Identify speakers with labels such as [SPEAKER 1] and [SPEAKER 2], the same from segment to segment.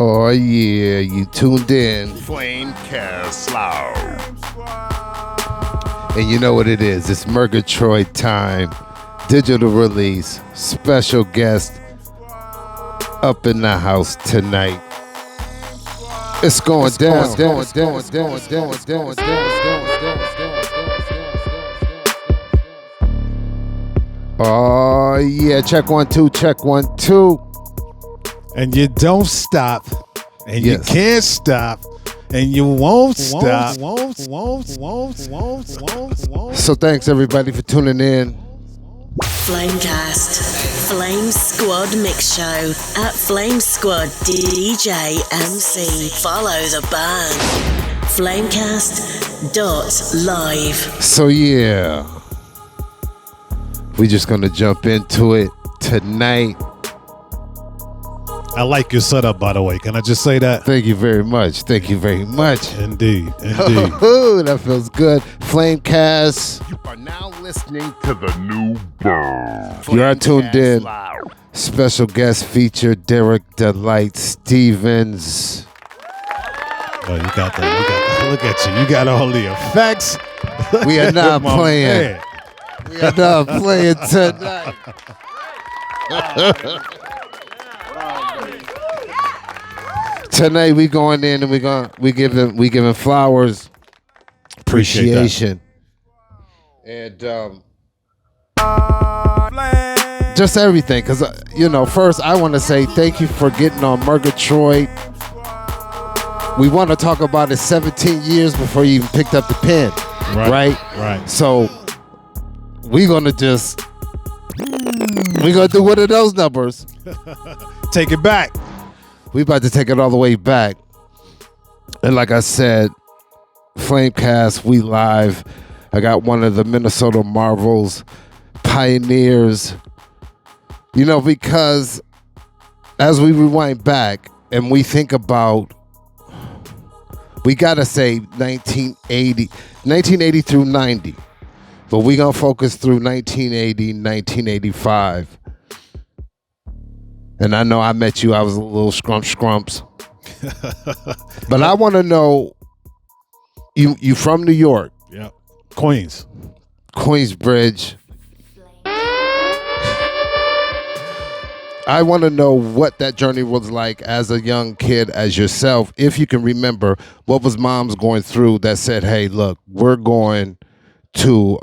[SPEAKER 1] Oh yeah, you tuned in.
[SPEAKER 2] Flamecast.
[SPEAKER 1] And you know what it is. It's Mergatroid time. Digital release. Special guest up in the house tonight. It's going down. Oh yeah, check 1 2, check 1 2.
[SPEAKER 3] And you don't stop, and you can't stop, and you won't stop.
[SPEAKER 1] So thanks everybody for tuning in.
[SPEAKER 4] Flamecast, Flamesquad Mixshow at Flamesquad DJ MC. Follow the band. Flamecast.live.
[SPEAKER 1] So yeah, we just gonna jump into it tonight.
[SPEAKER 3] I like your setup, by the way. Can I just say that?
[SPEAKER 1] Thank you very much. Thank you very much.
[SPEAKER 3] Indeed.
[SPEAKER 1] Ooh, that feels good. Flamecast.
[SPEAKER 2] You are now listening to the new bird.
[SPEAKER 1] You are tuned in. Special guest feature Derrick Delite Stevens.
[SPEAKER 3] Oh, you got that. Look at you. You got all the effects.
[SPEAKER 1] We are not playing.
[SPEAKER 3] Man.
[SPEAKER 1] We are not playing tonight. Tonight we going in and we giving flowers, appreciation, and just everything. Cause first I want to say thank you for getting on Mergatroid. We want to talk about it 17 years before you even picked up the pen, right? So we're gonna do one of those numbers.
[SPEAKER 3] Take it back.
[SPEAKER 1] We about to take it all the way back. And like I said, Flamecast, we live. I got one of the Minnesota Marvels, pioneers. Because as we rewind back and we think about, we got to say 1980 through 90. But we going to focus through 1980, 1985. And I know I met you. I was a little scrumps. But I want to know, you from New York?
[SPEAKER 3] Yeah.
[SPEAKER 1] Queensbridge. I want to know what that journey was like as a young kid, as yourself. If you can remember, what was mom's going through that said, hey, look, we're going to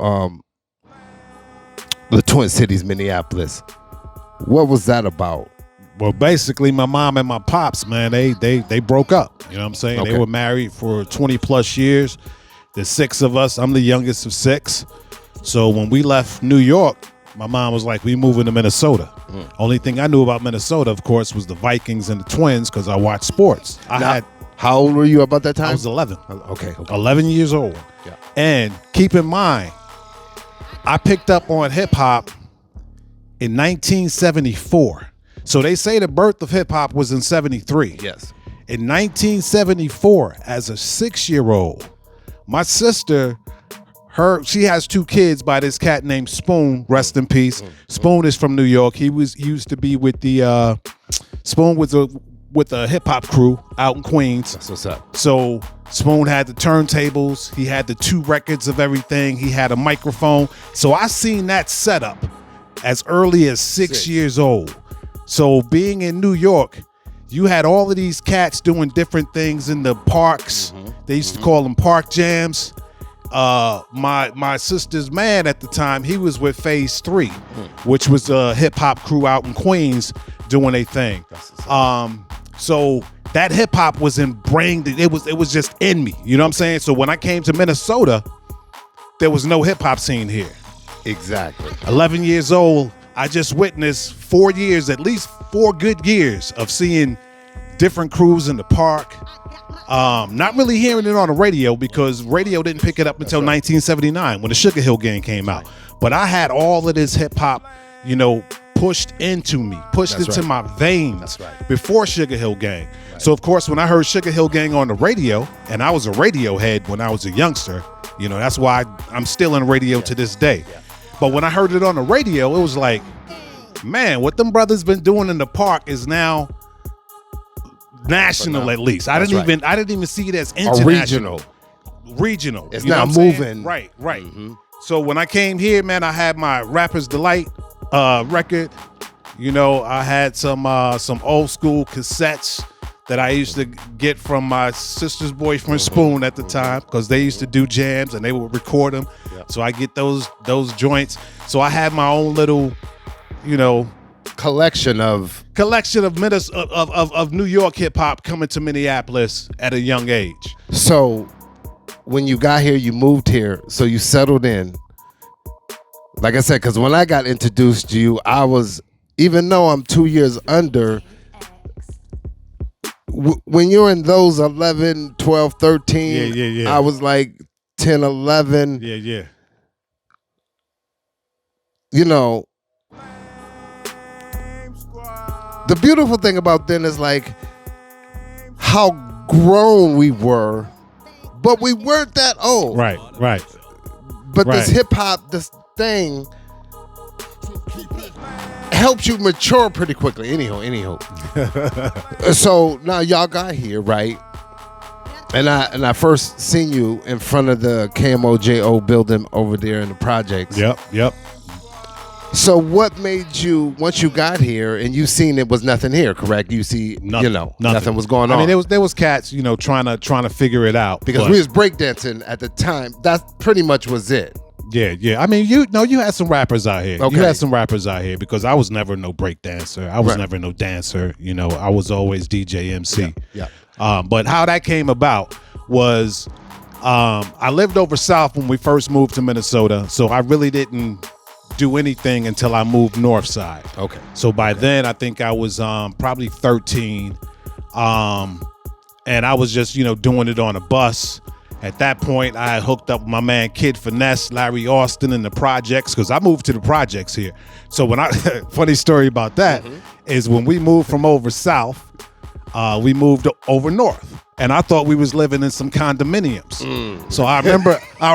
[SPEAKER 1] the Twin Cities, Minneapolis. What was that about?
[SPEAKER 3] Well, basically, my mom and my pops, man, they broke up. You know what I'm saying?
[SPEAKER 1] Okay.
[SPEAKER 3] They were married for 20 plus years. There's 6 of us. I'm the youngest of 6. So when we left New York, my mom was like, we moving to Minnesota. Only thing I knew about Minnesota, of course, was the Vikings and the Twins because I watched sports.
[SPEAKER 1] How old were you about that time?
[SPEAKER 3] I was 11.
[SPEAKER 1] Okay.
[SPEAKER 3] 11 years old.
[SPEAKER 1] Yeah.
[SPEAKER 3] And keep in mind, I picked up on hip hop in 1974. So they say the birth of hip hop was in 73.
[SPEAKER 1] Yes.
[SPEAKER 3] In 1974, as a 6-year-old, my sister, she has 2 kids by this cat named Spoon, rest in peace. Spoon is from New York. He used to be with the Spoon was with a hip hop crew out in Queens.
[SPEAKER 1] That's what's up.
[SPEAKER 3] So Spoon had the turntables, he had the 2 records of everything, he had a microphone. So I seen that setup as early as 6 years old. So being in New York, you had all of these cats doing different things in the parks. They used to call them park jams. My sister's man at the time, he was with Phase 3, which was a hip hop crew out in Queens doing a thing. So that hip hop was ingrained. It was just in me. You know what I'm saying? So when I came to Minnesota, there was no hip hop scene here.
[SPEAKER 1] Exactly.
[SPEAKER 3] 11 years old, I just witnessed 4 years, at least 4 good years of seeing different crews in the park. Not really hearing it on the radio because radio didn't pick it up until 1979 when the Sugar Hill Gang came out. But I had all of this hip hop, pushed into me, into my veins before Sugar Hill Gang. Right. So of course, when I heard Sugar Hill Gang on the radio, and I was a radio head when I was a youngster, that's why I'm still in radio to this day. Yeah. But when I heard it on the radio, it was like, man, what them brothers been doing in the park is now national at least. I didn't even see it as international. Regional.
[SPEAKER 1] It's not moving.
[SPEAKER 3] Right. Mm-hmm. So when I came here, man, I had my Rapper's Delight record. You know, I had some old school cassettes that I used to get from my sister's boyfriend Spoon at the time, because they used to do jams and they would record them. Yep. So I get those joints. So I had my own little, you know, collection of New York hip hop coming to Minneapolis at a young age.
[SPEAKER 1] So when you got here, you moved here, so you settled in. Like I said, because when I got introduced to you, I was, even though I'm 2 years under, when you're in those 11, 12, 13, I was like 10, 11.
[SPEAKER 3] Yeah.
[SPEAKER 1] You know, the beautiful thing about then is like how grown we were, but we weren't that old.
[SPEAKER 3] Right.
[SPEAKER 1] But this hip hop, this thing helps you mature pretty quickly. Anyhow. So now y'all got here, right? And I first seen you in front of the KMOJO building over there in the projects.
[SPEAKER 3] Yep.
[SPEAKER 1] So what made you, once you got here and you seen it was nothing here, correct? You see,
[SPEAKER 3] nothing,
[SPEAKER 1] nothing was going on.
[SPEAKER 3] I mean, there was cats, you know, trying to figure it out,
[SPEAKER 1] because we was breakdancing at the time. That pretty much was it.
[SPEAKER 3] Yeah. I mean, you had some rappers out here.
[SPEAKER 1] Okay.
[SPEAKER 3] You had some rappers out here, because I was never no break dancer. I was never no dancer. You know, I was always DJ MC.
[SPEAKER 1] Yeah.
[SPEAKER 3] But how that came about was, I lived over south when we first moved to Minnesota, so I really didn't do anything until I moved north side.
[SPEAKER 1] Okay.
[SPEAKER 3] So by then, I think I was probably 13, and I was just, you know, doing it on a bus. At that point, I had hooked up with my man Kid Finesse, Larry Austin in the projects, because I moved to the projects here. So when funny story about that is when we moved from over south, we moved over north, and I thought we was living in some condominiums. So I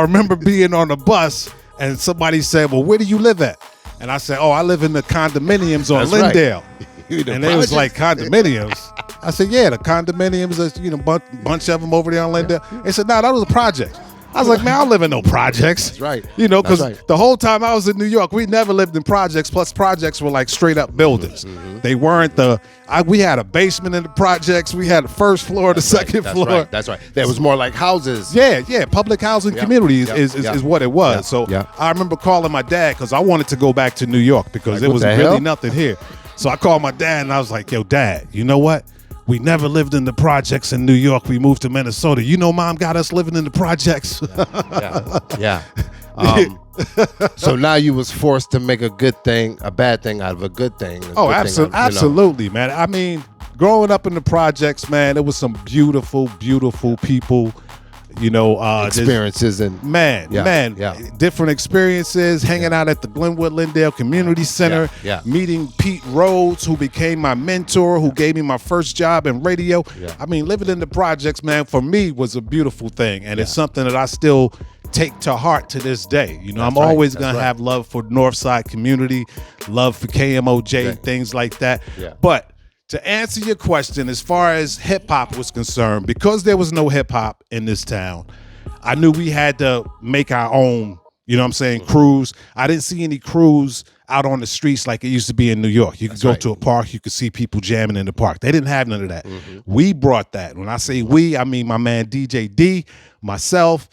[SPEAKER 3] remember being on the bus, and somebody said, "Well, where do you live at?" And I said, "Oh, I live in the condominiums on Lindale."
[SPEAKER 1] Right.
[SPEAKER 3] And they was like, "Condominiums?" I said, "Yeah, the condominiums, is, you know, bunch of them over there on Lindale." They said, "No, that was a project." I was like, "Man, I don't live in no projects."
[SPEAKER 1] That's right.
[SPEAKER 3] You know, because the whole time I was in New York, we never lived in projects. Plus, projects were like straight up buildings. They weren't we had a basement in the projects. We had the first floor, the second floor.
[SPEAKER 1] That's right. There was more like houses.
[SPEAKER 3] Yeah. Public housing communities is what it was. So I remember calling my dad, because I wanted to go back to New York, because there was really nothing here. So I called my dad and I was like, "Yo, Dad, you know what? We never lived in the projects in New York. We moved to Minnesota. You know, Mom got us living in the projects."
[SPEAKER 1] Yeah. So now you was forced to make a bad thing out of a good thing.
[SPEAKER 3] Absolutely, man. I mean, growing up in the projects, man, it was some beautiful, beautiful people. You know,
[SPEAKER 1] experiences and
[SPEAKER 3] different experiences. Hanging out at the Glenwood Lindale Community Center, meeting Pete Rhodes, who became my mentor, who gave me my first job in radio. I mean, living in the projects, man, for me was a beautiful thing, and it's something that I still take to heart to this day. You know, I'm always gonna have love for Northside community, love for KMOJ, things like that. But to answer your question, as far as hip hop was concerned, because there was no hip hop in this town, I knew we had to make our own, you know what I'm saying, crews. I didn't see any crews out on the streets like it used to be in New York. You could go to a park, you could see people jamming in the park. They didn't have none of that. We brought that. When I say we, I mean my man DJ D, myself,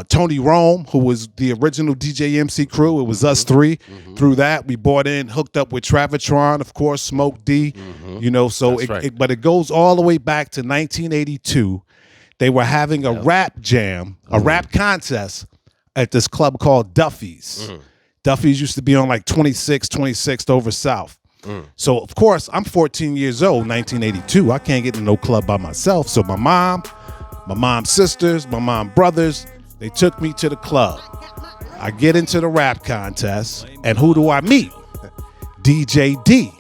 [SPEAKER 3] Tony Rome, who was the original DJ MC crew. It was us three. Through that, we bought in, hooked up with Travitron, of course, Smoke D. You know, so but it goes all the way back to 1982. They were having a rap jam, a rap contest at this club called Duffy's. Duffy's used to be on like 26th over South. So of course, I'm 14 years old, 1982. I can't get to no club by myself. So my mom's sisters, my mom's brothers, they took me to the club. I get into the rap contest, and who do I meet? DJ D.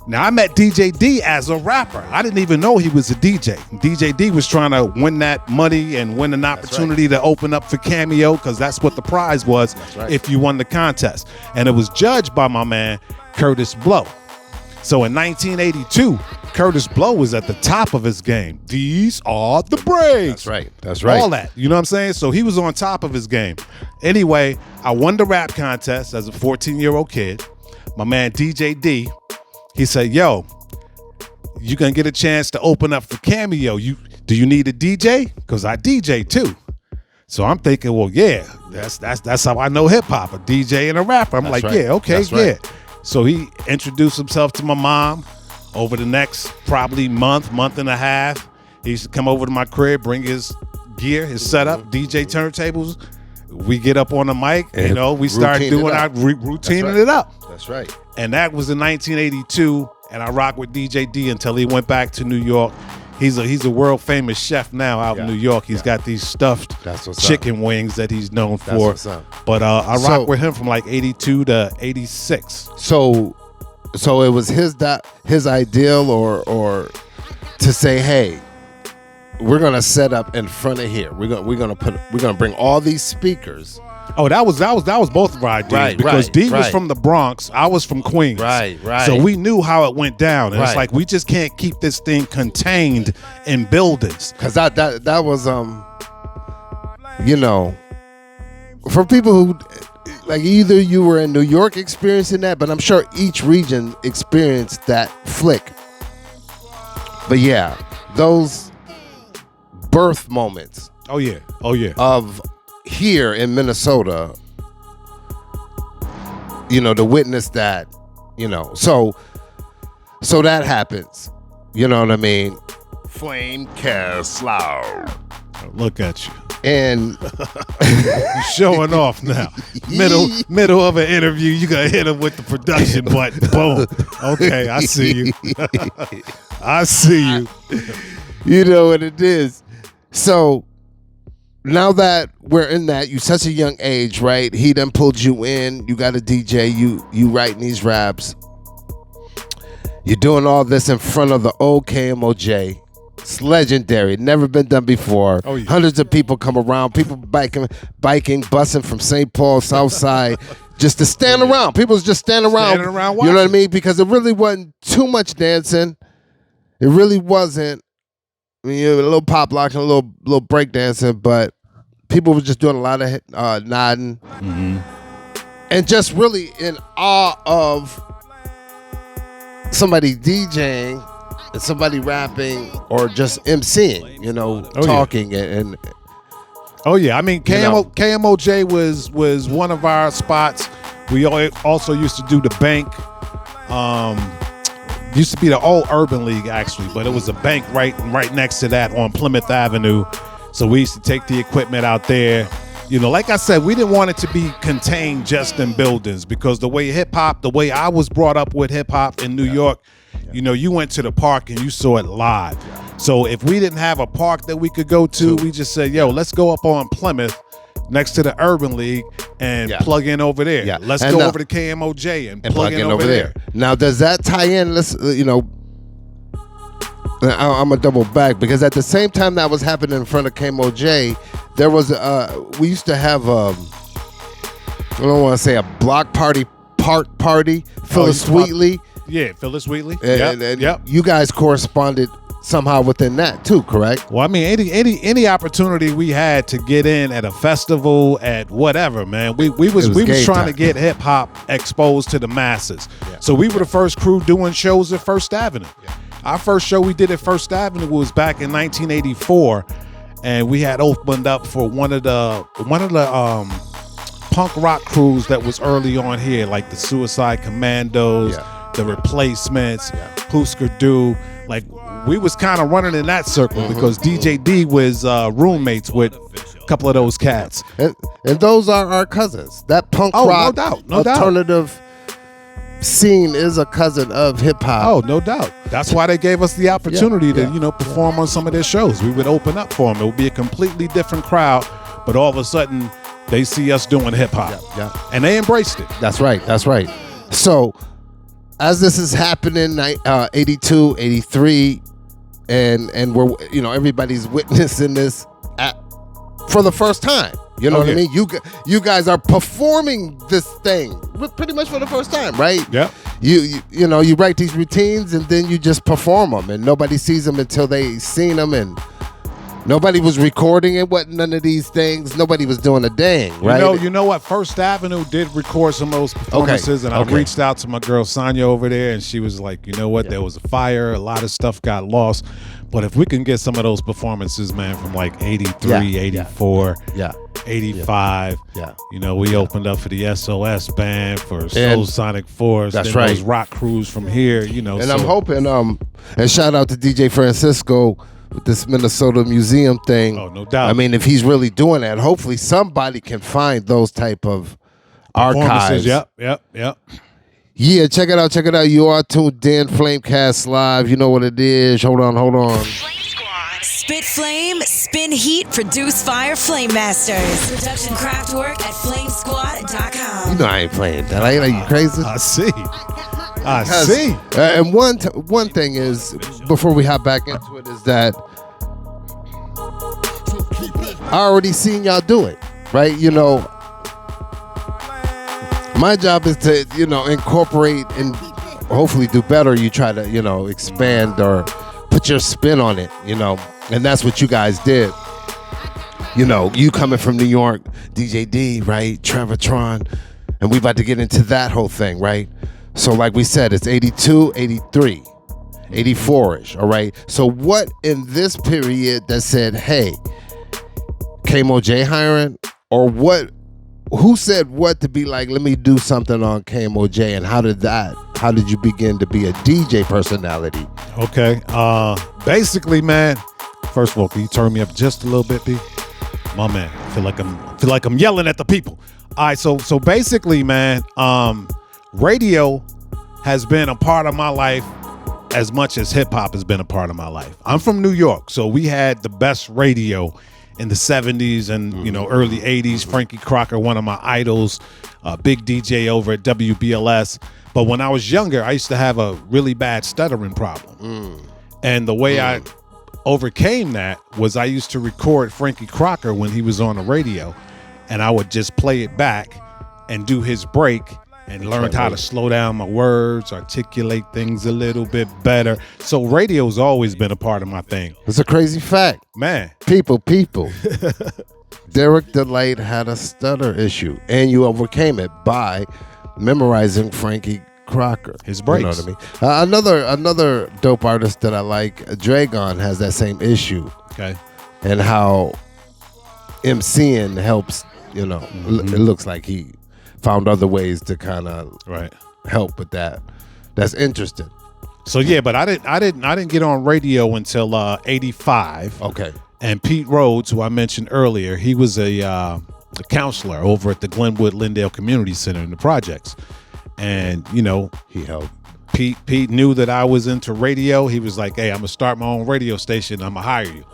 [SPEAKER 3] Now, I met DJ D as a rapper. I didn't even know he was a DJ. DJ D was trying to win that money and win an opportunity to open up for Cameo, because that's what the prize was if you won the contest. And it was judged by my man, Curtis Blow. So in 1982, Curtis Blow was at the top of his game. These are the breaks.
[SPEAKER 1] That's right. That's right.
[SPEAKER 3] All that. You know what I'm saying? So he was on top of his game. Anyway, I won the rap contest as a 14-year-old kid. My man DJ D, he said, yo, you gonna get a chance to open up for Cameo. Do you need a DJ? Because I DJ too. So I'm thinking, well, yeah, that's how I know hip hop, a DJ and a rapper. I'm
[SPEAKER 1] That's
[SPEAKER 3] like,
[SPEAKER 1] right.
[SPEAKER 3] yeah, okay,
[SPEAKER 1] That's
[SPEAKER 3] yeah.
[SPEAKER 1] right.
[SPEAKER 3] So he introduced himself to my mom over the next probably month and a half. He used to come over to my crib, bring his gear, his setup, DJ turntables. We get up on the mic,
[SPEAKER 1] And
[SPEAKER 3] you know, we start
[SPEAKER 1] routine
[SPEAKER 3] doing
[SPEAKER 1] it
[SPEAKER 3] our
[SPEAKER 1] up.
[SPEAKER 3] routining
[SPEAKER 1] right.
[SPEAKER 3] it up.
[SPEAKER 1] That's right.
[SPEAKER 3] And that was in 1982, and I rocked with DJ D until he went back to New York. He's a world famous chef now out in New York. He's got these stuffed
[SPEAKER 1] That's what's
[SPEAKER 3] chicken wings that he's known
[SPEAKER 1] That's
[SPEAKER 3] for.
[SPEAKER 1] what's up.
[SPEAKER 3] But I
[SPEAKER 1] So-
[SPEAKER 3] rocked with him from like 82 to 86.
[SPEAKER 1] So it was his ideal or to say, hey, we're gonna set up in front of here. We're gonna bring all these speakers.
[SPEAKER 3] Oh, that was both of our ideas,
[SPEAKER 1] Right,
[SPEAKER 3] because
[SPEAKER 1] right,
[SPEAKER 3] D was
[SPEAKER 1] right.
[SPEAKER 3] from the Bronx, I was from Queens.
[SPEAKER 1] Right.
[SPEAKER 3] So we knew how it went down, and it's
[SPEAKER 1] Right.
[SPEAKER 3] like we just can't keep this thing contained in buildings.
[SPEAKER 1] Cause that was you know, for people who like either you were in New York experiencing that, but I'm sure each region experienced that flick. But yeah, those birth moments
[SPEAKER 3] Oh yeah.
[SPEAKER 1] of here in Minnesota, you know, to witness that, you know, so that happens. You know what I mean?
[SPEAKER 2] Flamesquad.
[SPEAKER 3] Look at you.
[SPEAKER 1] And
[SPEAKER 3] You're showing off now. Middle of an interview, you gotta hit him with the production button. Boom. Okay, I see you. I see you.
[SPEAKER 1] you know what it is. So now that we're in that, you such a young age, right? He done pulled you in. You got a DJ. You writing these raps. You're doing all this in front of the old KMOJ. It's legendary. Never been done before.
[SPEAKER 3] Oh, yeah.
[SPEAKER 1] Hundreds of people come around. People biking, busing from St. Paul, South Side, just to stand around. People's just standing around.
[SPEAKER 3] Standing around
[SPEAKER 1] You know what I
[SPEAKER 3] watching.
[SPEAKER 1] mean? Because it really wasn't too much dancing. It really wasn't. I mean, a little pop locking, a little break dancing, but people were just doing a lot of nodding, and just really in awe of somebody DJing and somebody rapping or just MCing, you know, talking and
[SPEAKER 3] Oh yeah, I mean
[SPEAKER 1] You know.
[SPEAKER 3] KMOJ was one of our spots. We also used to do the bank. Used to be the old Urban League actually, but it was a bank right next to that on Plymouth Avenue. So we used to take the equipment out there. You know, like I said, we didn't want it to be contained just in buildings, because the way the way I was brought up with hip hop in New York, you know, you went to the park and you saw it live. So if we didn't have a park that we could go to, we just said, yo, let's go up on Plymouth next to the Urban League and plug in over there.
[SPEAKER 1] Yeah.
[SPEAKER 3] Let's
[SPEAKER 1] And
[SPEAKER 3] go
[SPEAKER 1] now-
[SPEAKER 3] over to KMOJ and plug in over there.
[SPEAKER 1] Now, does that tie in? Let's, you know, I'm gonna double back, because at the same time that was happening in front of KMOJ, there was we used to have I don't want to say a block party, park party, Phyllis Wheatley,
[SPEAKER 3] Yeah, Phyllis Wheatley.
[SPEAKER 1] and
[SPEAKER 3] Yep.
[SPEAKER 1] you guys corresponded somehow within that too, correct?
[SPEAKER 3] Well, I mean, any opportunity we had to get in at a festival, at whatever, man, we was
[SPEAKER 1] game
[SPEAKER 3] trying
[SPEAKER 1] time.
[SPEAKER 3] to get hip hop exposed to the masses. So we were the first crew doing shows at First Avenue. Our first show we did at First Avenue was back in 1984, and we had opened up for one of the punk rock crews that was early on here, like the Suicide Commandos, the Replacements, Husker Du. Like, we was kind of running in that circle because DJ D was roommates with a couple of those cats.
[SPEAKER 1] And those are our cousins. That punk
[SPEAKER 3] Oh, no
[SPEAKER 1] rock
[SPEAKER 3] doubt, no doubt.
[SPEAKER 1] alternative scene is a cousin of hip hop.
[SPEAKER 3] Oh, no doubt. That's why they gave us the opportunity to, you know, perform on some of their shows. We would open up for them. It would be a completely different crowd, but all of a sudden they see us doing hip hop. And they embraced it.
[SPEAKER 1] That's right. That's right. So as this is happening, 82, 83, and we're, you know, everybody's witnessing this for the first time. You know what I mean? You guys are performing this thing pretty much for the first time, right?
[SPEAKER 3] Yeah.
[SPEAKER 1] you know, you write these routines and then you just perform them, and nobody sees them until they seen them, and nobody was recording it. What none of these things. Nobody was doing a dang, right?
[SPEAKER 3] You know what? First Avenue did record some of those performances, and I reached out to my girl Sonia over there, and she was like, you know what? There was a fire. A lot of stuff got lost. But if we can get some of those performances, man, from like 83, 84, 85. You know, we opened up for the SOS band, for Soul Sonic Force.
[SPEAKER 1] That's
[SPEAKER 3] then
[SPEAKER 1] right.
[SPEAKER 3] Those rock crews from here, you know.
[SPEAKER 1] And I'm hoping, and shout out to DJ Francisco with this Minnesota Museum thing.
[SPEAKER 3] Oh, no doubt.
[SPEAKER 1] I mean, if he's really doing that, hopefully somebody can find those type of archives.
[SPEAKER 3] Yep.
[SPEAKER 1] Yeah, check it out. You are tuned in, Flamecast Live. You know what it is. Hold on.
[SPEAKER 5] Spitflame, Spinheat, Producefire, Flamemasters. Production craft work at Flamesquad.com.
[SPEAKER 1] You know I ain't playing that. Are you crazy?
[SPEAKER 3] I see.
[SPEAKER 1] And one thing is, before we hop back into it, is that I already seen y'all do it, right? You know, my job is to, you know, incorporate and hopefully do better. You try to, you know, expand or put your spin on it, you know, and that's what you guys did. You know, you coming from New York, DJ D, right? Trevortron, and we about to get into that whole thing, right? So like we said, it's 82, 83, 84-ish, all right? So what in this period that said, hey, KMOJ hiring, or what? Who said what to be like, let me do something on KMOJ, and how did you begin to be a DJ personality?
[SPEAKER 3] Okay. Basically, man, first of all, can you turn me up just a little bit, B? My man, I feel like I'm yelling at the people. All right, so basically, man, radio has been a part of my life as much as hip hop has been a part of my life. I'm from New York, so we had the best radio in the 70s and, you know, early 80s. Frankie Crocker, one of my idols, big DJ over at WBLS. But when I was younger, I used to have a really bad stuttering problem. And the way I overcame that was I used to record Frankie Crocker when he was on the radio, and I would just play it back and do his break, and learned how to slow down my words, articulate things a little bit better. So radio's always been a part of my thing.
[SPEAKER 1] It's a crazy fact.
[SPEAKER 3] Man.
[SPEAKER 1] People. Derrick Delite had a stutter issue, and you overcame it by memorizing Frankie Crocker.
[SPEAKER 3] His breaks.
[SPEAKER 1] You know what I mean? Another dope artist that I like, Dragon, has that same issue.
[SPEAKER 3] Okay.
[SPEAKER 1] And how MCing helps, you know, it looks like he found other ways to kind of help with that. That's interesting.
[SPEAKER 3] So yeah, but I didn't get on radio until 85.
[SPEAKER 1] Okay.
[SPEAKER 3] And Pete Rhodes, who I mentioned earlier, he was a counselor over at the Glenwood Lindale Community Center in the projects. And, you know,
[SPEAKER 1] he helped.
[SPEAKER 3] Pete knew that I was into radio. He was like, hey, I'm gonna start my own radio station. I'm gonna hire you.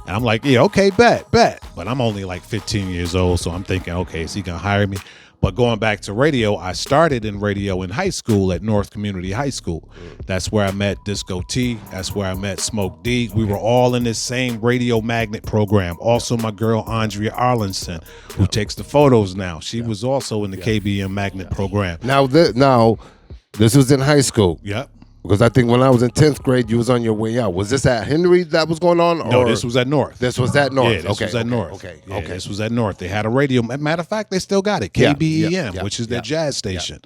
[SPEAKER 3] And I'm like, yeah, okay, bet. But I'm only like 15 years old, so I'm thinking, okay, is he gonna hire me? But going back to radio, I started in radio in high school at North Community High School. That's where I met Disco T. That's where I met Smoke D. We were all in this same radio magnet program. Also, my girl, Andrea Arlinson, who takes the photos now. She was also in the KBM magnet program.
[SPEAKER 1] Now, this was in high school.
[SPEAKER 3] Yep.
[SPEAKER 1] Because I think when I was in 10th grade, you was on your way out. Was this at Henry that was going on?
[SPEAKER 3] No, this was at North.
[SPEAKER 1] This was at North.
[SPEAKER 3] Yeah, this was at North.
[SPEAKER 1] Okay.
[SPEAKER 3] This was at North. They had a radio. Matter of fact, they still got it. KBEM, which is their jazz station.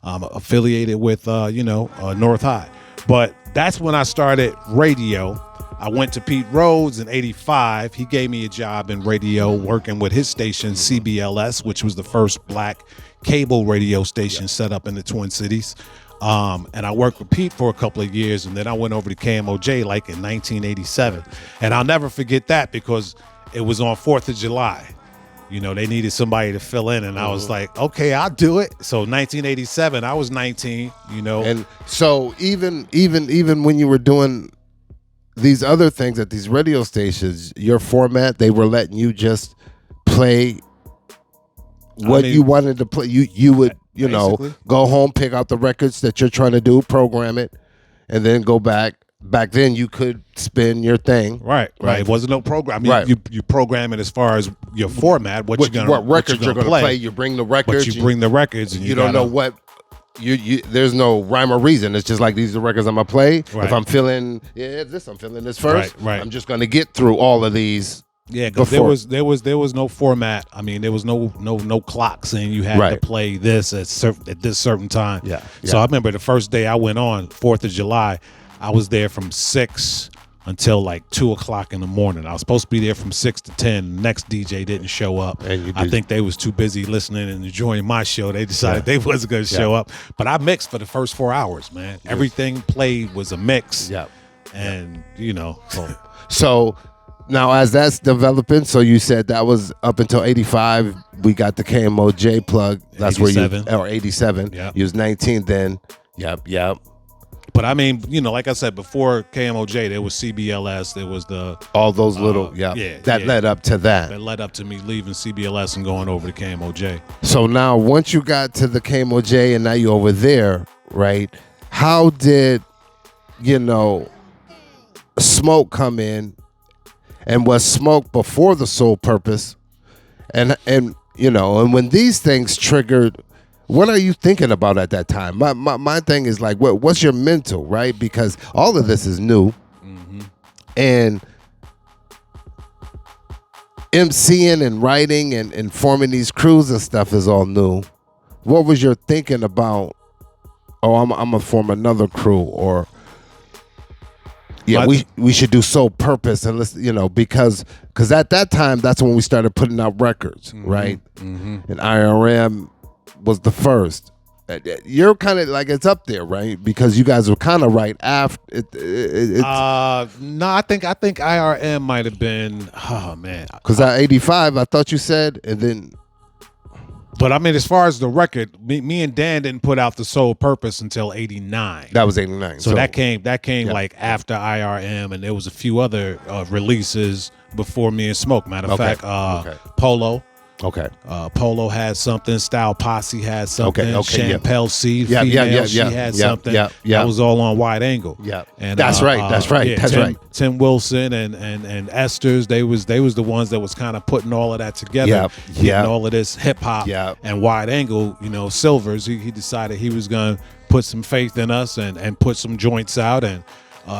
[SPEAKER 3] Affiliated with, North High. But that's when I started radio. I went to Pete Rhodes in 85. He gave me a job in radio working with his station, CBLS, which was the first black cable radio station set up in the Twin Cities. And I worked with Pete for a couple of years, and then I went over to KMOJ like in 1987. And I'll never forget that because it was on 4th of July. You know, they needed somebody to fill in, and I was like, okay, I'll do it. So 1987, I was 19, you know.
[SPEAKER 1] And so even when you were doing these other things at these radio stations, your format, they were letting you just play what you wanted to play. You would, you know, go home, pick out the records that you're trying to do, program it, and then go back. Back then, you could spin your thing.
[SPEAKER 3] Right. It wasn't no program. I mean, you program it as far as your format, what records you're gonna play.
[SPEAKER 1] You bring the records.
[SPEAKER 3] But you bring the records, and
[SPEAKER 1] you don't know what there's no rhyme or reason. It's just like these are the records I'm gonna play.
[SPEAKER 3] Right.
[SPEAKER 1] If I'm feeling I'm feeling this first.
[SPEAKER 3] Right.
[SPEAKER 1] I'm just gonna get through all of these.
[SPEAKER 3] Yeah, because there was no format. I mean, there was no clock saying you had to play this at this certain time.
[SPEAKER 1] Yeah.
[SPEAKER 3] So I remember the first day I went on 4th of July, I was there from 6 until like 2 o'clock in the morning. I was supposed to be there from 6 to 10. The next DJ didn't show up. I think they was too busy listening and enjoying my show. They decided they wasn't going to show up. But I mixed for the first 4 hours, man. Everything played was a mix.
[SPEAKER 1] Yeah.
[SPEAKER 3] And
[SPEAKER 1] So now as that's developing, so you said that was up until 85. We got the KMOJ plug. That's
[SPEAKER 3] 87.
[SPEAKER 1] where you, or 87.
[SPEAKER 3] Yep.
[SPEAKER 1] You was 19 then. Yep.
[SPEAKER 3] But I mean, like I said, before KMOJ, there was CBLS. There was
[SPEAKER 1] all those little, that led up to that.
[SPEAKER 3] That led up to me leaving CBLS and going over to KMOJ.
[SPEAKER 1] So now, once you got to the KMOJ and now you're over there, right? How did, Smoke come in? And was Smoke before the Soul Purpose? And when these things triggered, what are you thinking about at that time? My thing is like, what's your mental, right? Because all of this is new, and MCing and writing and forming these crews and stuff is all new. What was your thinking about? Oh, I'm gonna form another crew, or we should do Soul Purpose, and let's because at that time that's when we started putting out records, right? And IRM was the first. You're kind of like, it's up there, right? Because you guys were kind of right after.
[SPEAKER 3] No, I think IRM might have been. Oh man,
[SPEAKER 1] because at 85, I thought you said, and then.
[SPEAKER 3] But I mean, as far as the record, me and Dan didn't put out the Soul Purpose until 89.
[SPEAKER 1] That was 89.
[SPEAKER 3] So that came like after IRM, and there was a few other releases before me and Smoke. Matter of fact, Polo.
[SPEAKER 1] Okay.
[SPEAKER 3] Polo had something. Style Posse had something.
[SPEAKER 1] Okay.
[SPEAKER 3] Champel C, female, she had something. That was all on Wide Angle.
[SPEAKER 1] Yeah.
[SPEAKER 3] And
[SPEAKER 1] that's right.
[SPEAKER 3] Tim Wilson and Esther's, they was the ones that was kind of putting all of that together. Getting all of this hip hop and Wide Angle, Silvers. He decided he was gonna put some faith in us and put some joints out, and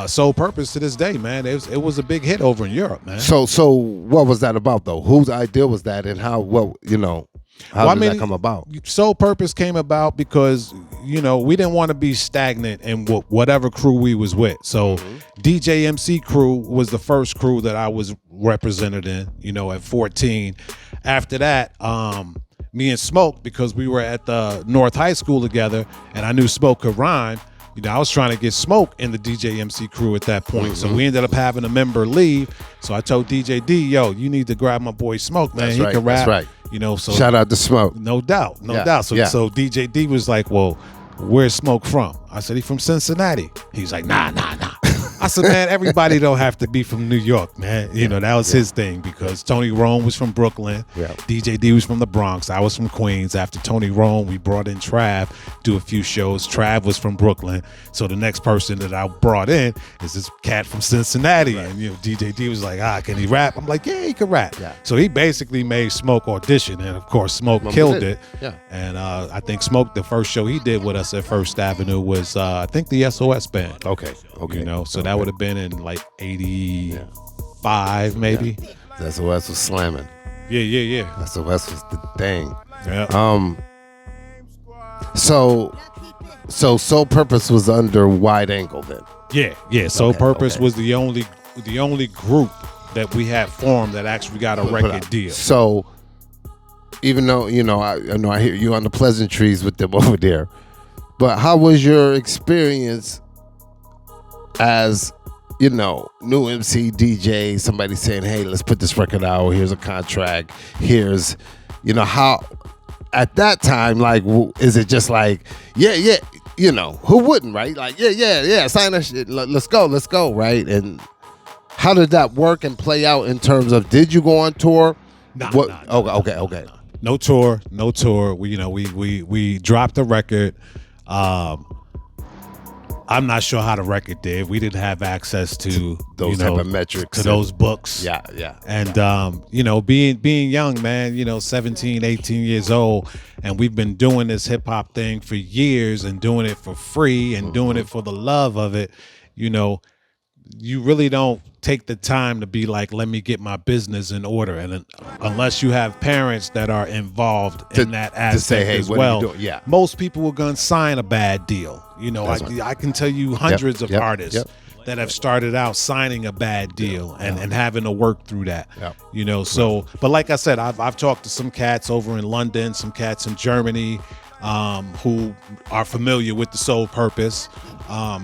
[SPEAKER 3] Soul Purpose to this day, man, it was a big hit over in Europe, man.
[SPEAKER 1] So what was that about though? Whose idea was that, and how did that come about?
[SPEAKER 3] Soul Purpose came about because we didn't want to be stagnant in whatever crew we was with. So DJ MC crew was the first crew that I was represented in, at 14. After that, me and Smoke, because we were at the North High School together, and I knew Smoke could rhyme. I was trying to get Smoke in the DJ MC crew at that point. So we ended up having a member leave. So I told DJ D, yo, you need to grab my boy Smoke, man. He can rap.
[SPEAKER 1] That's right.
[SPEAKER 3] So
[SPEAKER 1] shout out to Smoke.
[SPEAKER 3] No doubt. So DJ D was like, well, where's Smoke from? I said, he from Cincinnati. He was like, nah. I said, man, everybody don't have to be from New York, man. That was his thing, because Tony Rome was from Brooklyn. Yeah. DJ D was from the Bronx. I was from Queens. After Tony Rome, we brought in Trav, do a few shows. Trav was from Brooklyn. So the next person that I brought in is this cat from Cincinnati. Right. And DJ D was like, can he rap? I'm like, yeah, he can rap. Yeah. So he basically made Smoke audition, and of course Smoke killed it. Yeah. And I think Smoke, the first show he did with us at First Avenue was I think the SOS band. Okay. So that would have been in like 85 maybe.
[SPEAKER 1] Yeah. SOS was slamming.
[SPEAKER 3] Yeah.
[SPEAKER 1] SOS was the thing.
[SPEAKER 3] Yeah.
[SPEAKER 1] So Soul Purpose was under Wide Angle then.
[SPEAKER 3] Yeah. Soul Purpose was the only group that we had formed that actually got a record deal.
[SPEAKER 1] So even though I hear you on the pleasantries with them over there, but how was your experience as new MC DJ, somebody saying, hey, let's put this record out, here's a contract, here's how at that time, like, is it just like who wouldn't, right? Like sign that shit, let's go, right? And how did that work and play out in terms of, did you go on tour? Okay.
[SPEAKER 3] No tour. We dropped the record. I'm not sure how the record did. We didn't have access to
[SPEAKER 1] those type of metrics,
[SPEAKER 3] to those books.
[SPEAKER 1] Yeah.
[SPEAKER 3] And being young, man, 17, 18 years old, and we've been doing this hip hop thing for years and doing it for free and doing it for the love of it. You really don't take the time to be like, let me get my business in order. And unless you have parents that are involved in that aspect to say, hey, as well, most people are going to sign a bad deal. I can tell you hundreds of artists that have started out signing a bad deal and having to work through that. But like I said, I've talked to some cats over in London, some cats in Germany who are familiar with the Soul Purpose. I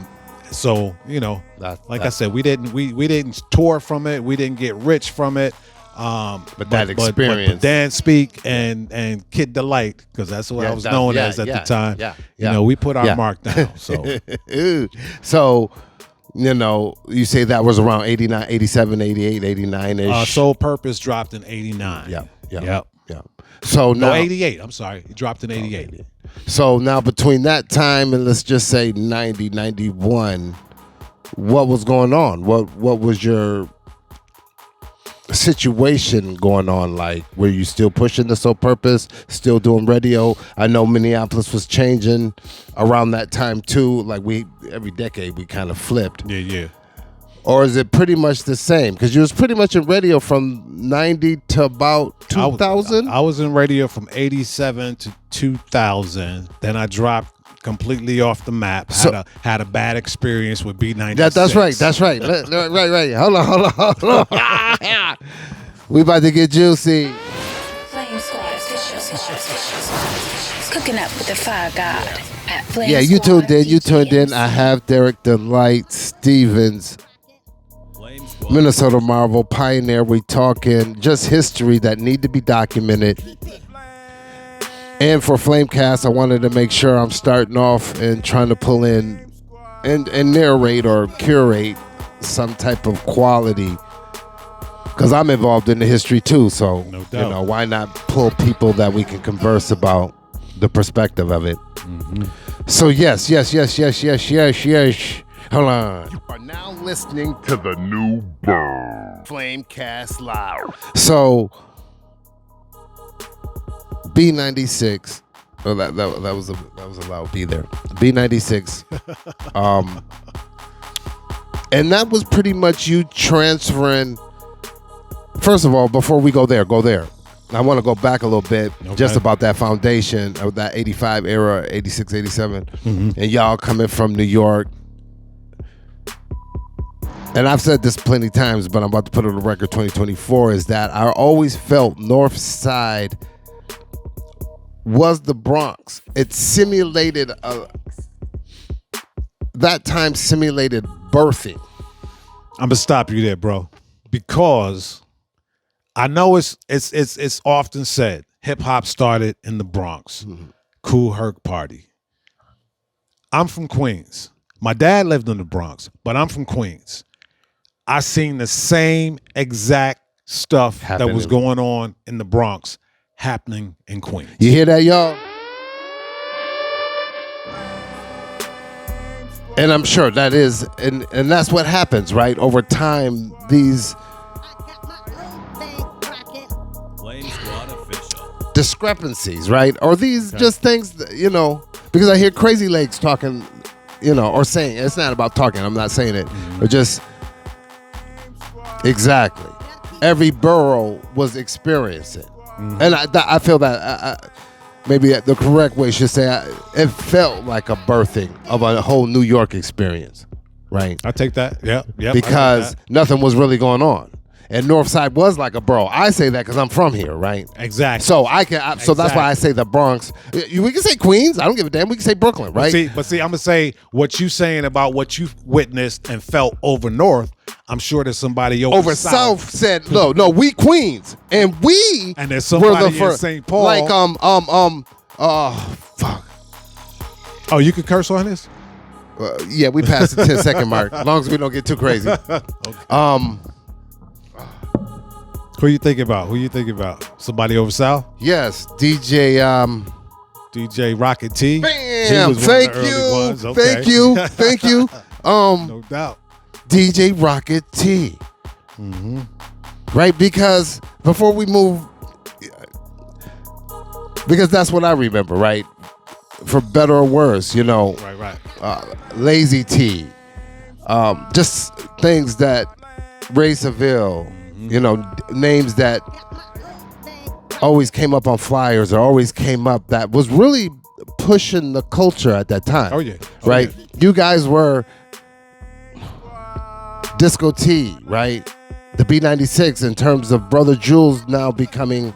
[SPEAKER 3] said, we didn't tour from it, we didn't get rich from it. But that experience, but Dan Speak and Kid Delite, because that's what I was known as at the time. We put our mark down. So,
[SPEAKER 1] so you say that was around 89, 87, 88, 89-ish.
[SPEAKER 3] Soul Purpose dropped in 89.
[SPEAKER 1] Yep. So now
[SPEAKER 3] 88. I'm sorry, it dropped in 88.
[SPEAKER 1] So now between that time and let's just say 90, 91, what was going on? What was your situation going on like? Were you still pushing the Soul Purpose, still doing radio? I know Minneapolis was changing around that time too. Like every decade we kind of flipped.
[SPEAKER 3] Yeah.
[SPEAKER 1] Or is it pretty much the same? Because you was pretty much in radio from 90 to about 2000?
[SPEAKER 3] I was in radio from 87 to 2000. Then I dropped completely off the map. Had a bad experience with B96.
[SPEAKER 1] That's right. Right. Hold on. We about to get juicy.
[SPEAKER 6] Flamesquad official. Cooking up with the fire god at Flamesquad.
[SPEAKER 1] Yeah, you tuned in. I have Derrick Delite Stevens, Minnesota Marvel pioneer. We talking just history that need to be documented. And for Flamecast, I wanted to make sure I'm starting off and trying to pull in and narrate or curate some type of quality, because I'm involved in the history too. So why not pull people that we can converse about the perspective of it. So yes. Hold on.
[SPEAKER 2] You are now listening to the new Burn Flamecast Live.
[SPEAKER 1] So B96. Oh, that was a loud B there. B96. And that was pretty much you transferring. First of all, before we go there. I want to go back a little bit, just about that foundation of that 85 era, 86, 87, and y'all coming from New York. And I've said this plenty times, but I'm about to put it on the record 2024, is that I always felt North Side was the Bronx. It simulated, that time simulated birthing.
[SPEAKER 3] I'm going to stop you there, bro, because I know it's often said hip hop started in the Bronx. Cool Herc Party. I'm from Queens. My dad lived in the Bronx, but I'm from Queens. I seen the same exact stuff that was going on in the Bronx happening in Queens.
[SPEAKER 1] You hear that, y'all? And I'm sure that is, and that's what happens, right? Over time, these discrepancies, right? Or these just things, because I hear Crazy Legs talking, or saying, it's not about talking, I'm not saying it, but just, exactly. Every borough was experiencing. And I feel that, maybe the correct way should say, it felt like a birthing of a whole New York experience, right?
[SPEAKER 3] I take that, yeah.
[SPEAKER 1] Because nothing was really going on. And Northside was like a borough. I say that because I'm from here, right?
[SPEAKER 3] Exactly.
[SPEAKER 1] So so that's why I say the Bronx. We can say Queens. I don't give a damn. We can say Brooklyn, right?
[SPEAKER 3] But see, I'm gonna say what you saying about what you witnessed and felt over North. I'm sure there's somebody over
[SPEAKER 1] South said no. We Queens, and
[SPEAKER 3] there's somebody in St. Paul.
[SPEAKER 1] Like fuck.
[SPEAKER 3] Oh, you could curse on this?
[SPEAKER 1] Yeah, we passed the 10-second mark. As long as we don't get too crazy. Okay.
[SPEAKER 3] Who you thinking about? Somebody over South?
[SPEAKER 1] Yes, DJ
[SPEAKER 3] Rocket T.
[SPEAKER 1] Bam! Bam!
[SPEAKER 3] was one of
[SPEAKER 1] Thank
[SPEAKER 3] the early
[SPEAKER 1] you.
[SPEAKER 3] ones. Okay.
[SPEAKER 1] Thank you. Thank you.
[SPEAKER 3] No doubt.
[SPEAKER 1] DJ Rocket T. Right? Because before we move, because that's what I remember, right? For better or worse,
[SPEAKER 3] Right.
[SPEAKER 1] Lazy T. Just things that Ray Seville, names that always came up on flyers or always came up that was really pushing the culture at that time.
[SPEAKER 3] Oh, yeah.
[SPEAKER 1] Right?
[SPEAKER 3] Yeah.
[SPEAKER 1] You guys were Disco T, right? The B96 in terms of Brother Jules now becoming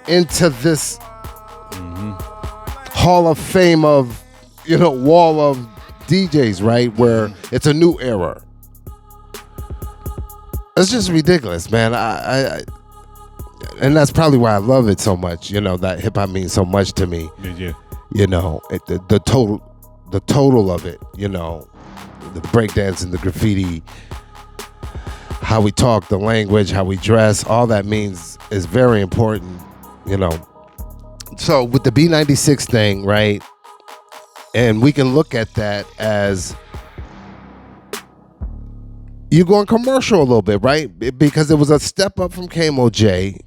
[SPEAKER 1] into this Hall of Fame of, wall of DJs, right? Where it's a new era. It's just ridiculous, man. I and that's probably why I love it so much. That hip hop means so much to me.
[SPEAKER 3] Yeah.
[SPEAKER 1] The total of it. The breakdance and the graffiti, how we talk, the language, how we dress, all that means is very important. So with the B96 thing, right? And we can look at that as you going commercial a little bit, right? Because it was a step up from KMOJ,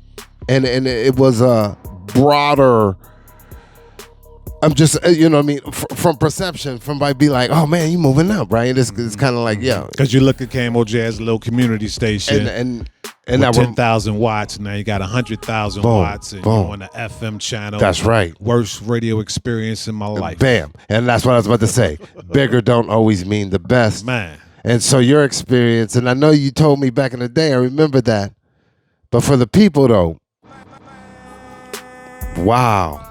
[SPEAKER 1] and it was a broader. I'm just, from perception, from by be like, oh man, you moving up, right? It's kind of like, yeah.
[SPEAKER 3] Because you look at KMOJ as a little community station.
[SPEAKER 1] And
[SPEAKER 3] with 10,000 watts, now you got 100,000 watts, and you're on the FM channel.
[SPEAKER 1] That's right.
[SPEAKER 3] Worst radio experience in my life.
[SPEAKER 1] Bam. And that's what I was about to say. Bigger don't always mean the best.
[SPEAKER 3] Man.
[SPEAKER 1] And so your experience, and I know you told me back in the day, I remember that. But for the people though, wow.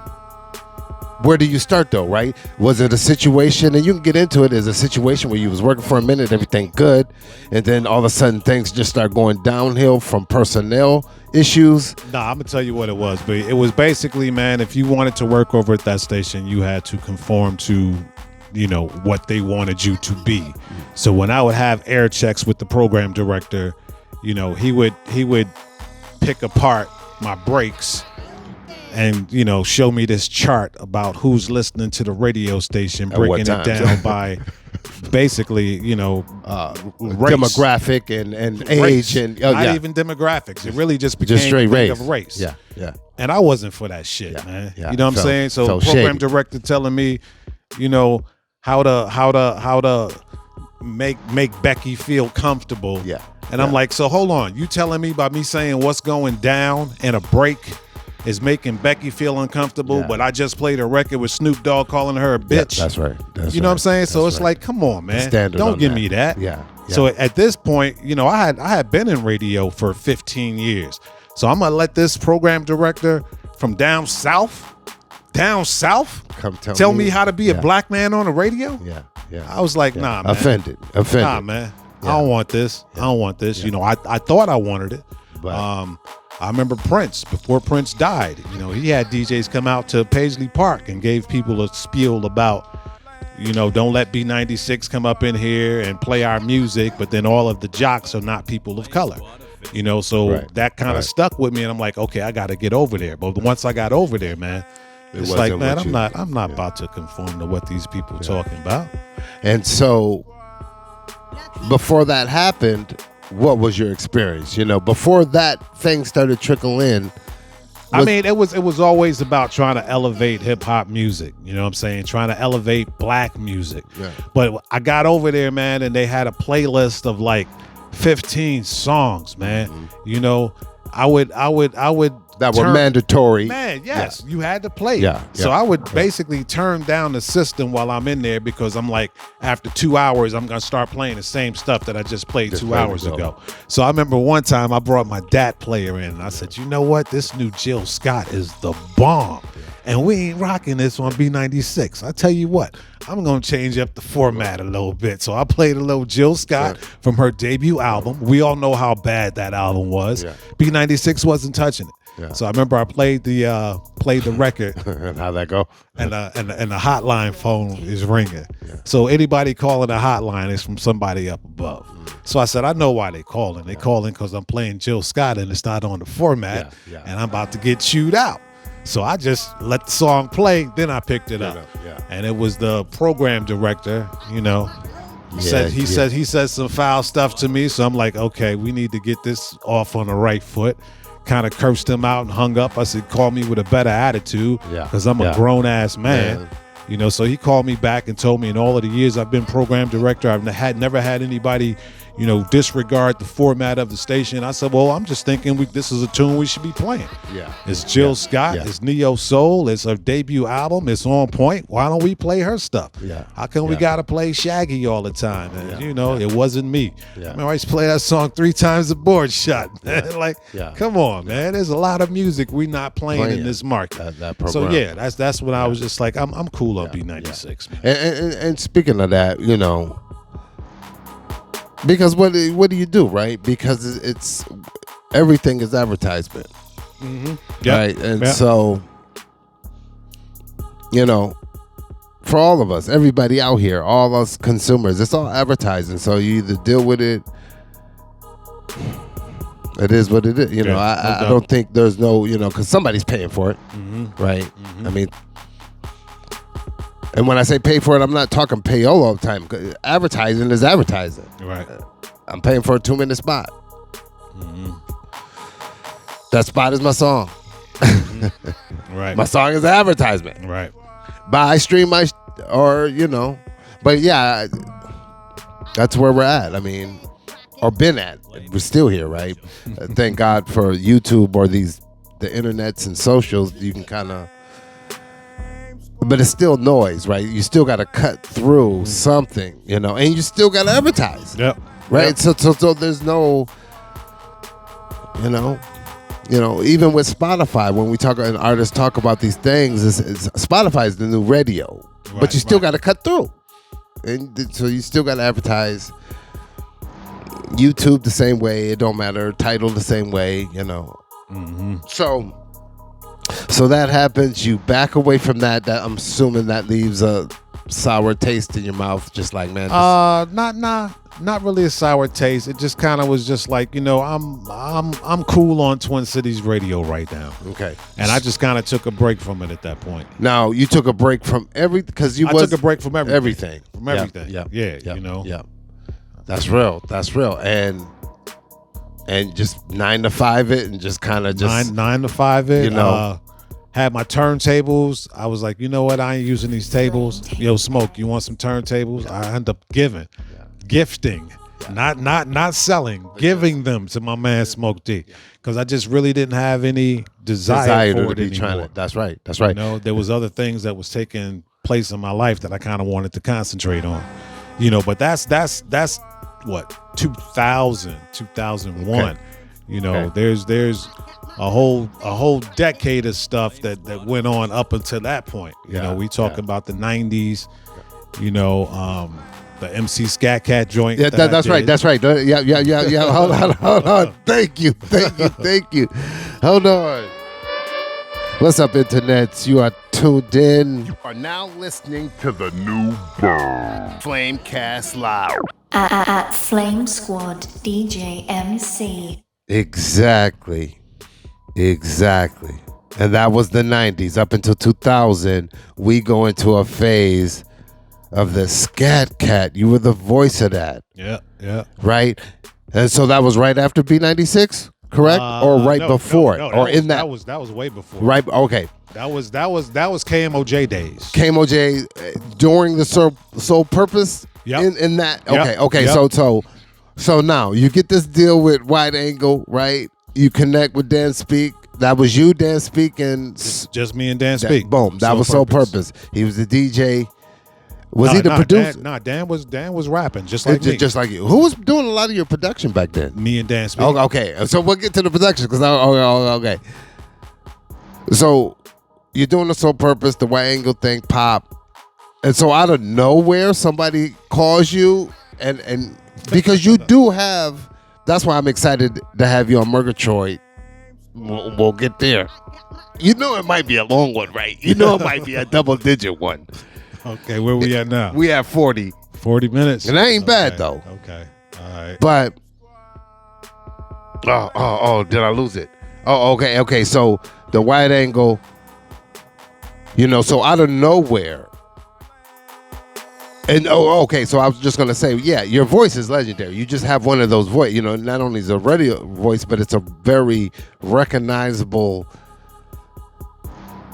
[SPEAKER 1] Where do you start though, right? Was it a situation, and you can get into it as a situation where you was working for a minute, everything good, and then all of a sudden things just start going downhill from personnel issues?
[SPEAKER 3] Nah, I'm gonna tell you what it was, but it was basically, man, if you wanted to work over at that station, you had to conform to, what they wanted you to be. So when I would have air checks with the program director, he would pick apart my breaks and show me this chart about who's listening to the radio station, breaking it down by basically race.
[SPEAKER 1] Demographic and age,
[SPEAKER 3] race.
[SPEAKER 1] and
[SPEAKER 3] not even demographics. It really just became
[SPEAKER 1] straight race.
[SPEAKER 3] Of race.
[SPEAKER 1] Yeah.
[SPEAKER 3] And I wasn't for that shit, man.
[SPEAKER 1] Yeah.
[SPEAKER 3] You know what I'm saying? So program director telling me, how to make Becky feel comfortable.
[SPEAKER 1] Yeah.
[SPEAKER 3] And I'm like, so hold on, you telling me by me saying what's going down and a break is making Becky feel uncomfortable, but I just played a record with Snoop Dogg calling her a bitch.
[SPEAKER 1] Yeah, that's right.
[SPEAKER 3] You know what I'm saying? So it's like, come on, man. Don't give me that.
[SPEAKER 1] Yeah.
[SPEAKER 3] So at this point, I had been in radio for 15 years. So I'm gonna let this program director from down south
[SPEAKER 1] come
[SPEAKER 3] tell me how to be a black man on the radio?
[SPEAKER 1] Yeah.
[SPEAKER 3] I was like, nah, man.
[SPEAKER 1] Offended.
[SPEAKER 3] Nah, man. Yeah. I don't want this. I don't want this. I thought I wanted it.
[SPEAKER 1] But
[SPEAKER 3] I remember Prince, before Prince died, he had DJs come out to Paisley Park and gave people a spiel about, don't let B96 come up in here and play our music, but then all of the jocks are not people of color. That kind of stuck with me, and I'm like, okay, I got to get over there. But once I got over there, man, it's like, man, I'm not about to conform to what these people talking about.
[SPEAKER 1] And so before that happened, what was your experience? Before that thing started trickle in.
[SPEAKER 3] It was always about trying to elevate hip hop music. You know what I'm saying? Trying to elevate black music. Yeah. But I got over there, man, and they had a playlist of like 15 songs, man. I would
[SPEAKER 1] that were mandatory.
[SPEAKER 3] Man, yes, you had to play.
[SPEAKER 1] Yeah.
[SPEAKER 3] So I would basically turn down the system while I'm in there, because I'm like, after 2 hours, I'm gonna start playing the same stuff that I just played 2 hours ago. So I remember one time I brought my DAT player in, and I said, you know what? This new Jill Scott is the bomb. And we ain't rocking this on B96. I tell you what, I'm going to change up the format a little bit. So I played a little Jill Scott from her debut album. We all know how bad that album was. Yeah. B96 wasn't touching it. Yeah. So I remember I played the record.
[SPEAKER 1] And how'd that go?
[SPEAKER 3] And the hotline phone is ringing. Yeah. So anybody calling the hotline is from somebody up above. So I said, I know why they calling. They calling because I'm playing Jill Scott and it's not on the format, and I'm about to get chewed out. So I just let the song play, then I picked it up.
[SPEAKER 1] Yeah.
[SPEAKER 3] And it was the program director, you know. He said some foul stuff to me, so I'm like, okay, we need to get this off on the right foot. Kind of cursed him out and hung up. I said, call me with a better attitude, because I'm a grown ass man.
[SPEAKER 1] Yeah.
[SPEAKER 3] You know, so he called me back and told me in all of the years I've been program director, I've never had anybody, you know, disregard the format of the station. I said, well, I'm just thinking this is a tune we should be playing.
[SPEAKER 1] Yeah.
[SPEAKER 3] It's Jill Scott.
[SPEAKER 1] Yeah.
[SPEAKER 3] It's Neo Soul. It's her debut album. It's on point. Why don't we play her stuff?
[SPEAKER 1] Yeah.
[SPEAKER 3] How come we got to play Shaggy all the time? And, you know, it wasn't me.
[SPEAKER 1] Yeah.
[SPEAKER 3] I mean, I used to play that song 3 times the board shot, man. Come on, man. There's a lot of music we not playing in this market.
[SPEAKER 1] That program.
[SPEAKER 3] So, yeah, that's when I was just like, I'm cool on B96.
[SPEAKER 1] And speaking of that, you know, because what do you do, right? Because it's everything is advertisement, right? And so, you know, for all of us, everybody out here, all us consumers, it's all advertising. So you either deal with it. It is what it is. You know, I don't think there's no, you know, because somebody's paying for it, right? I mean. And when I say pay for it, I'm not talking payola all the time. Advertising is advertising.
[SPEAKER 3] Right.
[SPEAKER 1] I'm paying for a 2-minute spot. That spot is my song.
[SPEAKER 3] Right.
[SPEAKER 1] My song is an advertisement.
[SPEAKER 3] Right.
[SPEAKER 1] Buy, stream, or, you know. But yeah, that's where we're at. I mean, or been at. We're still here, right? Thank God for YouTube or the internets and socials. You can kind of. But it's still noise, right? You still got to cut through something, you know, and you still got to advertise.
[SPEAKER 3] Yep.
[SPEAKER 1] Right? Yep. So there's no, you know, even with Spotify, when we talk and artists talk about these things, Spotify is the new radio, but you still got to cut through. And so you still got to advertise. YouTube the same way. It don't matter. Title the same way, you know. So that happens. You back away from that. That I'm assuming that leaves a sour taste in your mouth, just like, man.
[SPEAKER 3] Not really a sour taste. It just kind of was just like, you know, I'm cool on Twin Cities Radio right now.
[SPEAKER 1] Okay.
[SPEAKER 3] And I just kind of took a break from it at that point.
[SPEAKER 1] Now you took a break from because I
[SPEAKER 3] took a break from
[SPEAKER 1] everything.
[SPEAKER 3] From everything.
[SPEAKER 1] Yeah.
[SPEAKER 3] You know.
[SPEAKER 1] Yeah. That's real. And just 9 to 5 it, and just kind of just
[SPEAKER 3] 9 to 5 it.
[SPEAKER 1] You know.
[SPEAKER 3] Had my turntables. I was like, you know what? I ain't using these tables. Yo, Smoke, you want some turntables? I end up gifting, not selling, giving them to my man Smoke D, because I just really didn't have any desire for it anymore.
[SPEAKER 1] That's right.
[SPEAKER 3] You know, there was other things that was taking place in my life that I kind of wanted to concentrate on. You know, but that's what 2000, 2001.
[SPEAKER 1] Okay.
[SPEAKER 3] You know, there's a whole decade of stuff that went on up until that point. You know, we talking about the 90s, you know, the MC Scat Cat joint.
[SPEAKER 1] Yeah, that's right. That's right. Yeah. Hold on. Thank you. Hold on. What's up, internets? You are tuned in.
[SPEAKER 2] You are now listening to the new Burn Flamecast Live.
[SPEAKER 7] At Flamesquad DJ MC.
[SPEAKER 1] Exactly. And that was the 90s. Up until 2000, we go into a phase of the Scat Cat. You were the voice of that.
[SPEAKER 3] Yeah.
[SPEAKER 1] Right? And so that was right after B96, correct? Or before?
[SPEAKER 3] That was way before.
[SPEAKER 1] Right, okay.
[SPEAKER 3] That was KMOJ days.
[SPEAKER 1] KMOJ during the Soul Purpose?
[SPEAKER 3] Yep.
[SPEAKER 1] In that?
[SPEAKER 3] Yep.
[SPEAKER 1] Okay.
[SPEAKER 3] Yep.
[SPEAKER 1] So now you get this deal with Wide Angle, right? You connect with Dan Speak. That was you, Dan Speak, and
[SPEAKER 3] just me and Dan Speak.
[SPEAKER 1] Boom. That was Soul Purpose. He was the DJ. Was he the producer?
[SPEAKER 3] Dan was rapping just like me.
[SPEAKER 1] Just like you. Who was doing a lot of your production back then?
[SPEAKER 3] Me and Dan Speak.
[SPEAKER 1] Okay. So we'll get to the production because okay. So you're doing the Soul Purpose, the Wide Angle thing, pop, and so out of nowhere somebody calls you and because you do have. That's why I'm excited to have you on Mergatroid. We'll get there. You know it might be a long one, right? You know it might be a double-digit one.
[SPEAKER 3] Okay, where we at now?
[SPEAKER 1] We at 40.
[SPEAKER 3] 40 minutes.
[SPEAKER 1] And that ain't bad, though.
[SPEAKER 3] Okay, all right.
[SPEAKER 1] But, did I lose it? Oh, okay. So the Wide Angle You know, so out of nowhere. And okay, so I was just gonna say, yeah, your voice is legendary. You just have one of those voice. You know, not only is a radio voice, but it's a very recognizable.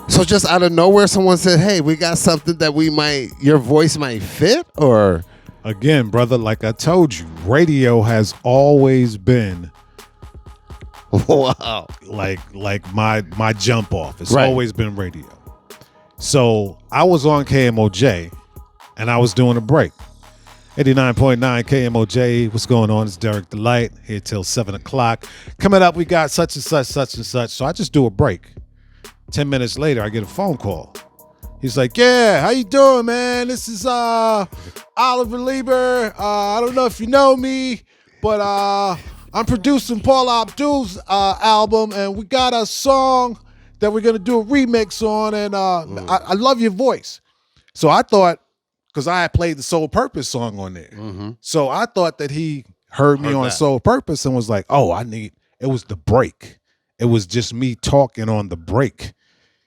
[SPEAKER 1] So just out of nowhere, someone said, "Hey, we got something that your voice might fit." Or
[SPEAKER 3] again, brother, like I told you, radio has always been
[SPEAKER 1] wow,
[SPEAKER 3] like my jump off. It's
[SPEAKER 1] right.
[SPEAKER 3] always been radio. So I was on KMOJ. And I was doing a break. 89.9 KMOJ. What's going on? It's Derrick Delite here till 7 o'clock. Coming up, we got such and such, such and such. So I just do a break. 10 minutes later, I get a phone call. He's like, yeah, how you doing, man? This is Oliver Lieber. I don't know if you know me, but I'm producing Paul Abdul's album, and we got a song that we're going to do a remix on, and I love your voice. So I thought, because I had played the Soul Purpose song on there. Mm-hmm. So I thought that he heard me on that. Soul Purpose and was like, oh, it was the break. It was just me talking on the break.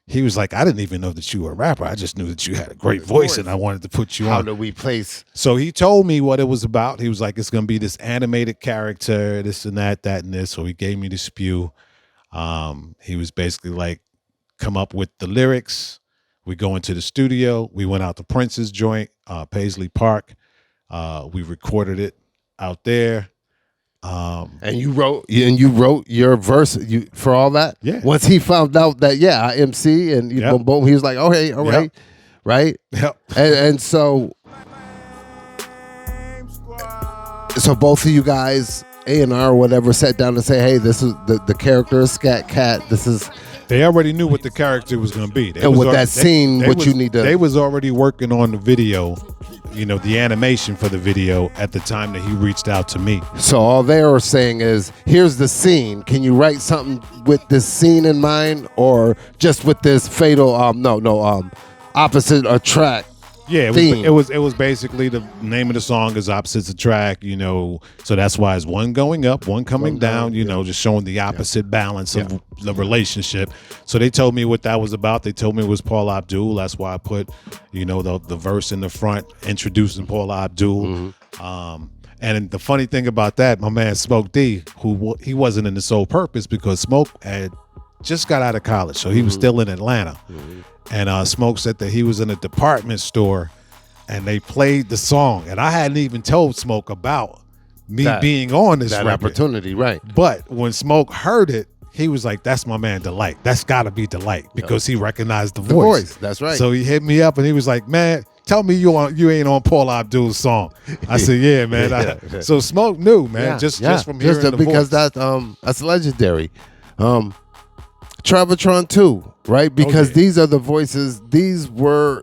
[SPEAKER 3] He was like, I didn't even know that you were a rapper. I just knew that you had a great voice and I wanted to put you on.
[SPEAKER 1] How do we place?
[SPEAKER 3] So he told me what it was about. He was like, it's going to be this animated character, this and that and this. So he gave me the spew. He was basically like, come up with the lyrics. We go into the studio. We went out to Prince's joint, Paisley Park. We recorded it out there.
[SPEAKER 1] And you wrote your verse for all that?
[SPEAKER 3] Yeah.
[SPEAKER 1] Once he found out that, I MC and boom, he was like, oh, hey, all right. Yep. Right?
[SPEAKER 3] Yep.
[SPEAKER 1] And so both of you guys, A&R or whatever, sat down and say, hey, this is the character is Scat Cat. This is...
[SPEAKER 3] They already knew what the character was going to be.
[SPEAKER 1] And with that scene, you need to...
[SPEAKER 3] They was already working on the video, the animation for the video at the time that he reached out to me.
[SPEAKER 1] So all they were saying is, here's the scene. Can you write something with this scene in mind, or just with this fatal, opposite track?
[SPEAKER 3] Yeah, it was basically the name of the song is Opposites Attract, so that's why it's one going up, one coming down, just showing the opposite balance of the relationship. So they told me what that was about. They told me it was Paul Abdul. That's why I put, the verse in the front introducing Paul Abdul. Mm-hmm. And the funny thing about that, my man Smoke D, he wasn't in the Soul Purpose because Smoke had just got out of college, so he was still in Atlanta. Mm-hmm. And Smoke said that he was in a department store and they played the song. And I hadn't even told Smoke about me being on this record.
[SPEAKER 1] Opportunity, right.
[SPEAKER 3] But when Smoke heard it, he was like, that's my man Delite. That's got to be Delite because he recognized the voice.
[SPEAKER 1] That's right.
[SPEAKER 3] So he hit me up and he was like, man, tell me you ain't on Paul Abdul's song. I said, yeah, man. So Smoke knew, man, just from hearing the
[SPEAKER 1] because
[SPEAKER 3] voice.
[SPEAKER 1] That's legendary. Travatron too. Right, because these are the voices. These are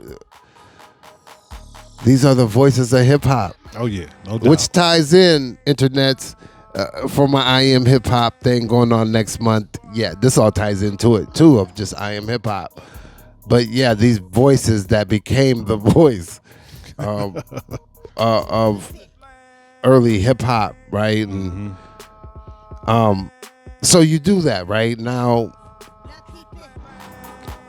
[SPEAKER 1] the voices of hip hop.
[SPEAKER 3] Oh yeah, no doubt.
[SPEAKER 1] Which ties in internets for my I Am Hip Hop thing going on next month. Yeah, this all ties into it too of just I Am Hip Hop. But yeah, these voices that became the voice of early hip hop, right? And so you do that right now.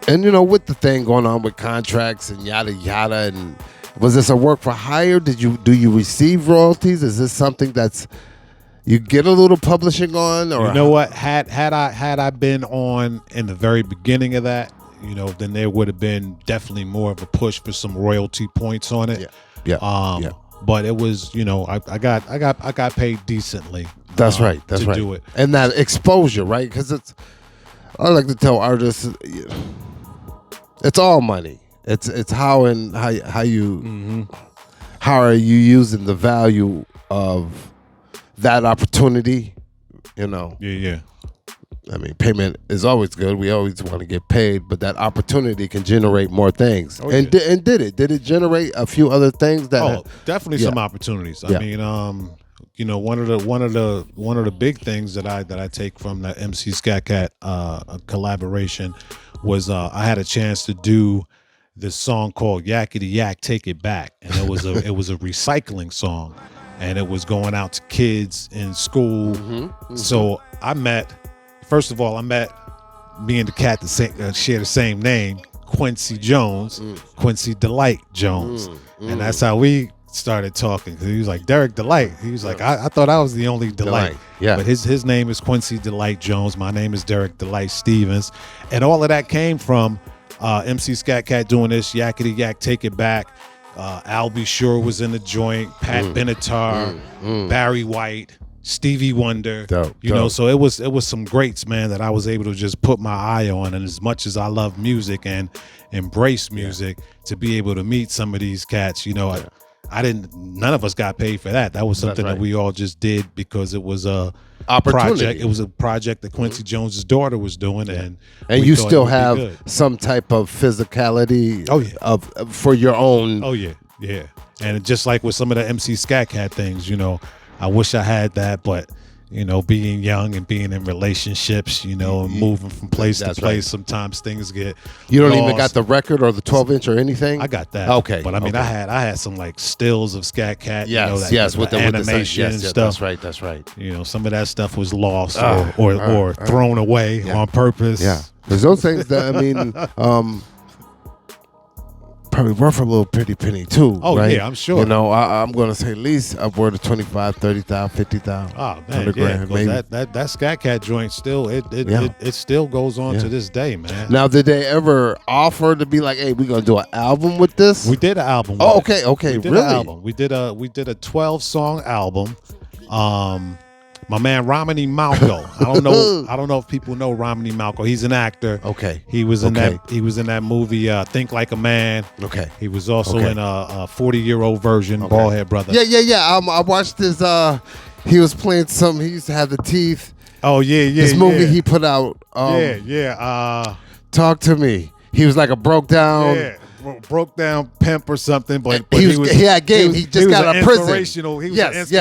[SPEAKER 1] And with the thing going on with contracts and yada yada, and was this a work for hire? Do you receive royalties? Is this something that's you get a little publishing on? Or
[SPEAKER 3] you know what? Had I been on in the very beginning of that, then there would have been definitely more of a push for some royalty points on it.
[SPEAKER 1] Yeah.
[SPEAKER 3] But it was, I got paid decently.
[SPEAKER 1] That's right. That's right.
[SPEAKER 3] Do it.
[SPEAKER 1] And that exposure, right? Because I like to tell artists. It's all money. It's how you how are you using the value of that opportunity?
[SPEAKER 3] Yeah.
[SPEAKER 1] I mean, payment is always good. We always want to get paid, but that opportunity can generate more things.
[SPEAKER 3] Oh,
[SPEAKER 1] and did it generate a few other things that?
[SPEAKER 3] Definitely some opportunities. I mean, one of the big things that I take from the MC Scat Cat collaboration was I had a chance to do this song called Yakety Yak Take It Back, and it was a recycling song, and it was going out to kids in school. So I met me and the cat share the same name, Quincy Jones, Quincy Delite Jones. And that's how we started talking. He was like, Derrick Delite. He was like, I thought I was the only Delite.
[SPEAKER 1] Yeah.
[SPEAKER 3] But his name is Quincy Delite Jones. My name is Derrick Delite Stevens. And all of that came from MC Scat Cat doing this, Yakety Yak, Take It Back. Albie Shore was in the joint, Pat Benatar, Barry White, Stevie Wonder.
[SPEAKER 1] Dope.
[SPEAKER 3] know, so it was some greats, man, that I was able to just put my eye on. And as much as I love music and embrace music, to be able to meet some of these cats, none of us got paid for that. That was something that we all just did because it was a project. It was a project that Quincy Jones's daughter was doing, and
[SPEAKER 1] you still have some type of physicality. For your own.
[SPEAKER 3] Oh yeah. And just like with some of the MC Scat Cat things, I wish I had that, but being young and being in relationships, and moving from place to place, sometimes things get
[SPEAKER 1] You don't
[SPEAKER 3] lost.
[SPEAKER 1] even got the record or the 12-inch or anything?
[SPEAKER 3] I got that.
[SPEAKER 1] Okay.
[SPEAKER 3] But I mean, I had some like stills of Scat Cat.
[SPEAKER 1] Yes,
[SPEAKER 3] with the animation and stuff.
[SPEAKER 1] That's right.
[SPEAKER 3] Some of that stuff was lost or thrown away on purpose.
[SPEAKER 1] Yeah. There's those things that, probably worth a little pretty penny too.
[SPEAKER 3] Oh,
[SPEAKER 1] right?
[SPEAKER 3] yeah, I'm sure.
[SPEAKER 1] I'm going to say at least upward of 25, 30,000, 50,000.
[SPEAKER 3] Oh man,
[SPEAKER 1] 100 grand, maybe.
[SPEAKER 3] That Scat Cat joint still it still goes on to this day, man.
[SPEAKER 1] Now, did they ever offer to be like, hey, we're going to do an album with this?
[SPEAKER 3] We did an album.
[SPEAKER 1] Oh,
[SPEAKER 3] with it.
[SPEAKER 1] okay,
[SPEAKER 3] We did
[SPEAKER 1] really?
[SPEAKER 3] an album. We did a 12-song album. My man Romany Malco. I don't know if people know Romany Malco. He's an actor.
[SPEAKER 1] Okay.
[SPEAKER 3] He was in that movie Think Like a Man.
[SPEAKER 1] Okay.
[SPEAKER 3] He was also in a 40-year-old version, Baldhead Brother.
[SPEAKER 1] Yeah. I watched his. He was playing some. He used to have the teeth.
[SPEAKER 3] Oh yeah.
[SPEAKER 1] This movie he put out. Talk to Me. He was like a broke down
[SPEAKER 3] pimp or something, but
[SPEAKER 1] he had game. He just got out of prison.
[SPEAKER 3] He was
[SPEAKER 1] yes.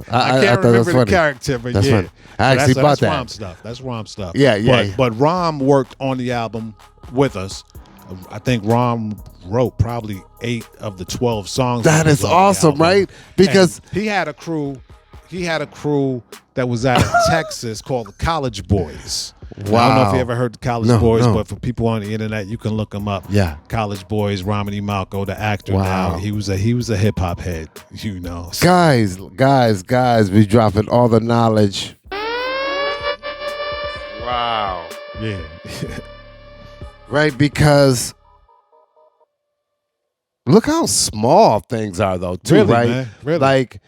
[SPEAKER 3] I
[SPEAKER 1] can't
[SPEAKER 3] remember the character, but
[SPEAKER 1] that's funny. I actually bought that.
[SPEAKER 3] That's Rom stuff.
[SPEAKER 1] Yeah.
[SPEAKER 3] But Rom worked on the album with us. I think Rom wrote probably 8 of the 12 songs.
[SPEAKER 1] That is awesome, right? Because
[SPEAKER 3] he had a crew that was out of Texas called the College Boys.
[SPEAKER 1] Wow.
[SPEAKER 3] I don't know if you ever heard the College Boys, but for people on the internet, you can look them up.
[SPEAKER 1] Yeah.
[SPEAKER 3] College Boys, Romany Malco, the actor now. He was a hip hop head,
[SPEAKER 1] Guys, we dropping all the knowledge. Wow.
[SPEAKER 3] Yeah.
[SPEAKER 1] Right, because look how small things are though, too,
[SPEAKER 3] really,
[SPEAKER 1] right?
[SPEAKER 3] Man, really.
[SPEAKER 1] Like,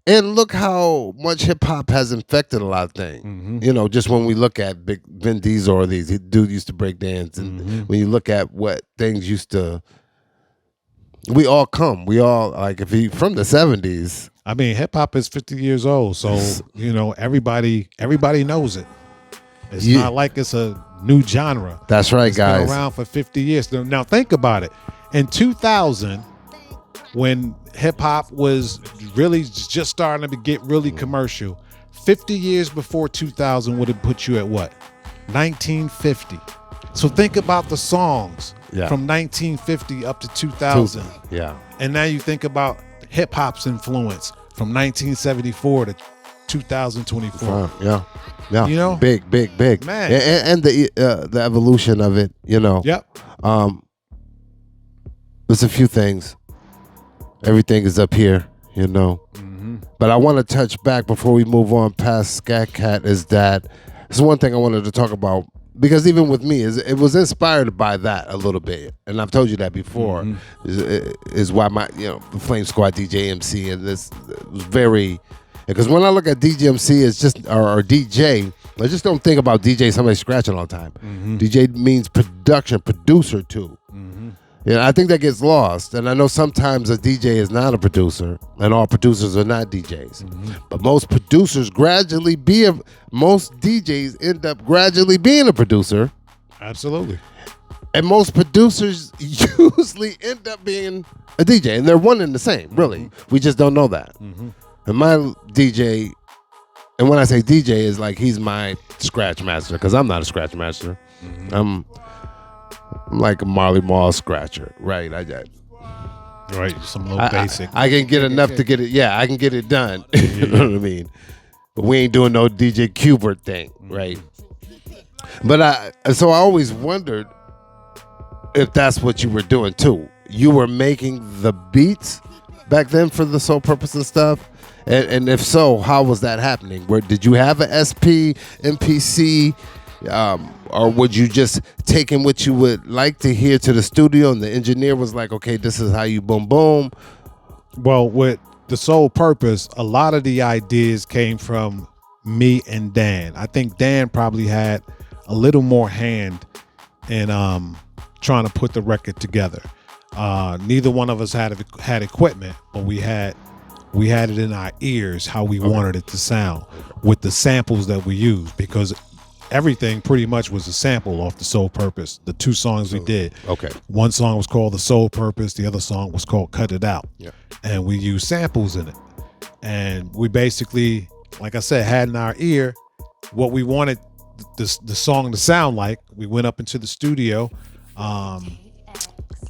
[SPEAKER 1] and look how much hip hop has infected a lot of things.
[SPEAKER 3] Mm-hmm.
[SPEAKER 1] Just when we look at Big Vin Diesel or these dude used to break dance, and when you look at what things used to, we all like if he from the 70s.
[SPEAKER 3] I mean, hip hop is 50 years old, so everybody knows it. It's not like it's a new genre.
[SPEAKER 1] That's right,
[SPEAKER 3] it's
[SPEAKER 1] guys.
[SPEAKER 3] Been around for 50 years. Now think about it. In 2000, when hip hop was really just starting to get really commercial, 50 years before 2000 would have put you at what? 1950. So think about the songs from 1950 up to 2000.
[SPEAKER 1] Yeah.
[SPEAKER 3] And now you think about hip hop's influence from 1974 to 2024.
[SPEAKER 1] Yeah. Big,
[SPEAKER 3] man.
[SPEAKER 1] And the evolution of it.
[SPEAKER 3] Yep.
[SPEAKER 1] There's a few things. Everything is up here, But I want to touch back before we move on past Scat Cat. Is that this is one thing I wanted to talk about, because even with me, it was inspired by that a little bit, and I've told you that before. Is why my the Flamesquad DJ MC, and this was very, because when I look at DJ MC, it's just or DJ. I just don't think about DJ somebody scratching all the time. DJ means producer too. I think that gets lost, and I know sometimes a DJ is not a producer, and all producers are not DJs. But most producers most DJs end up gradually being a producer.
[SPEAKER 3] Absolutely.
[SPEAKER 1] And most producers usually end up being a DJ, and they're one and the same, really. We just don't know that. And my DJ, and when I say DJ, is like he's my scratch master, because I'm not a scratch master. I'm like a Marley Marl scratcher, right?
[SPEAKER 3] Right, some little basic.
[SPEAKER 1] I can get enough to get it. Yeah, I can get it done. You know what I mean? But we ain't doing no DJ Qbert thing, right? But so I always wondered, if that's what you were doing too. You were making the beats back then for the Soul Purpose and stuff? And if so, how was that happening? Did you have an SP, MPC, or would you just take in what you would like to hear to the studio and the engineer was like, okay, this is how you boom boom?
[SPEAKER 3] Well, with the Soul Purpose, a lot of the ideas came from me and Dan. I think Dan probably had a little more hand in trying to put the record together. Neither one of us had equipment, but we had it in our ears how we wanted it to sound with the samples that we used, because everything pretty much was a sample off the Soul Purpose. The 2 songs we did.
[SPEAKER 1] Okay.
[SPEAKER 3] One song was called The Soul Purpose. The other song was called Cut It Out.
[SPEAKER 1] Yeah.
[SPEAKER 3] And we used samples in it. And we basically, like I said, had in our ear what we wanted the song to sound like. We went up into the studio. I'm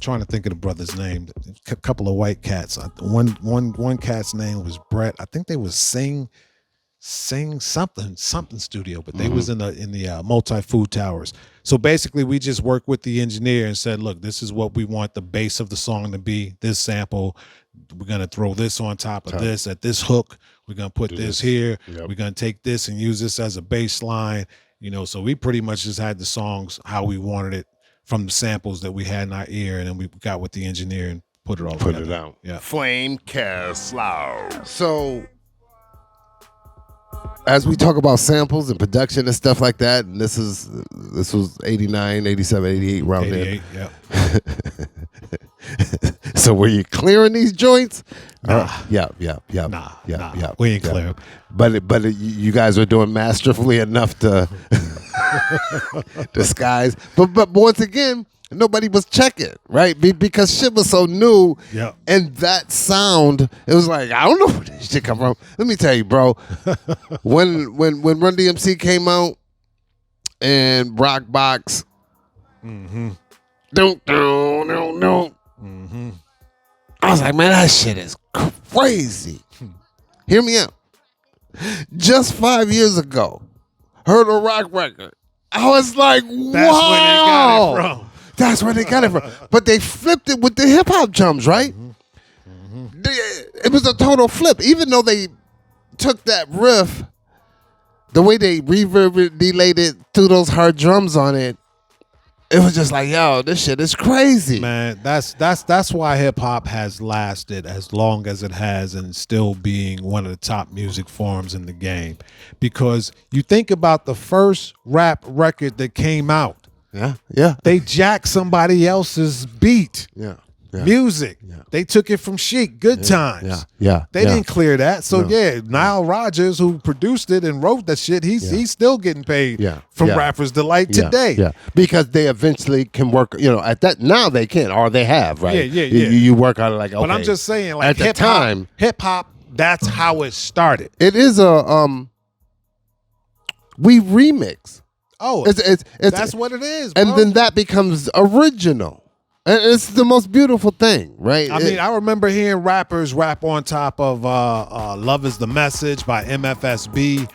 [SPEAKER 3] trying to think of the brother's name. A couple of white cats. One cat's name was Brett. I think they was Sing something studio, but they was in the multi-food towers. So basically we just worked with the engineer and said, look, this is what we want the base of the song to be, this sample. We're going to throw this on top of this at this hook. We're going to put this here. Yep. We're going to take this and use this as a bass line. So we pretty much just had the songs how we wanted it from the samples that we had in our ear, and then we got with the engineer and put it all together.
[SPEAKER 1] Put it out.
[SPEAKER 3] Yeah.
[SPEAKER 2] Flamecast.
[SPEAKER 1] So as we talk about samples and production and stuff like that, and this was 89, 87, 88 around
[SPEAKER 3] 88, there.
[SPEAKER 1] Yeah. So were you clearing these joints?
[SPEAKER 3] Nah.
[SPEAKER 1] Yeah.
[SPEAKER 3] We ain't clear.
[SPEAKER 1] But you guys are doing masterfully enough to disguise. But once again, nobody was checking, right? Because shit was so new.
[SPEAKER 3] Yeah.
[SPEAKER 1] And that sound, it was like, I don't know where this shit come from. Let me tell you, bro. when Run DMC came out and Rock Box, don't. I was like, man, that shit is crazy. Hear me out. Just 5 years ago, heard a rock record. I was like, wow. That's where they got it from. But they flipped it with the hip hop drums, right? It was a total flip. Even though they took that riff, the way they reverb delayed it through those hard drums on it, it was just like, yo, this shit is crazy.
[SPEAKER 3] Man, that's why hip hop has lasted as long as it has and still being one of the top music forms in the game. Because you think about the first rap record that came out.
[SPEAKER 1] Yeah.
[SPEAKER 3] They jacked somebody else's beat.
[SPEAKER 1] Yeah.
[SPEAKER 3] Music. Yeah. They took it from Chic, Good Times.
[SPEAKER 1] Yeah.
[SPEAKER 3] They didn't clear that. So Nile Rodgers, who produced it and wrote that shit, he's still getting paid from Rappers Delight today.
[SPEAKER 1] Yeah. Because they eventually can work, at that now they can, or they have, right?
[SPEAKER 3] Yeah.
[SPEAKER 1] You work on it like, okay.
[SPEAKER 3] But I'm just saying, like,
[SPEAKER 1] at the time,
[SPEAKER 3] hip hop, that's how it started.
[SPEAKER 1] It is we remix.
[SPEAKER 3] Oh,
[SPEAKER 1] it's
[SPEAKER 3] that's what it is, bro.
[SPEAKER 1] And then that becomes original. And it's the most beautiful thing, right?
[SPEAKER 3] I mean, I remember hearing rappers rap on top of Love Is the Message by MFSB,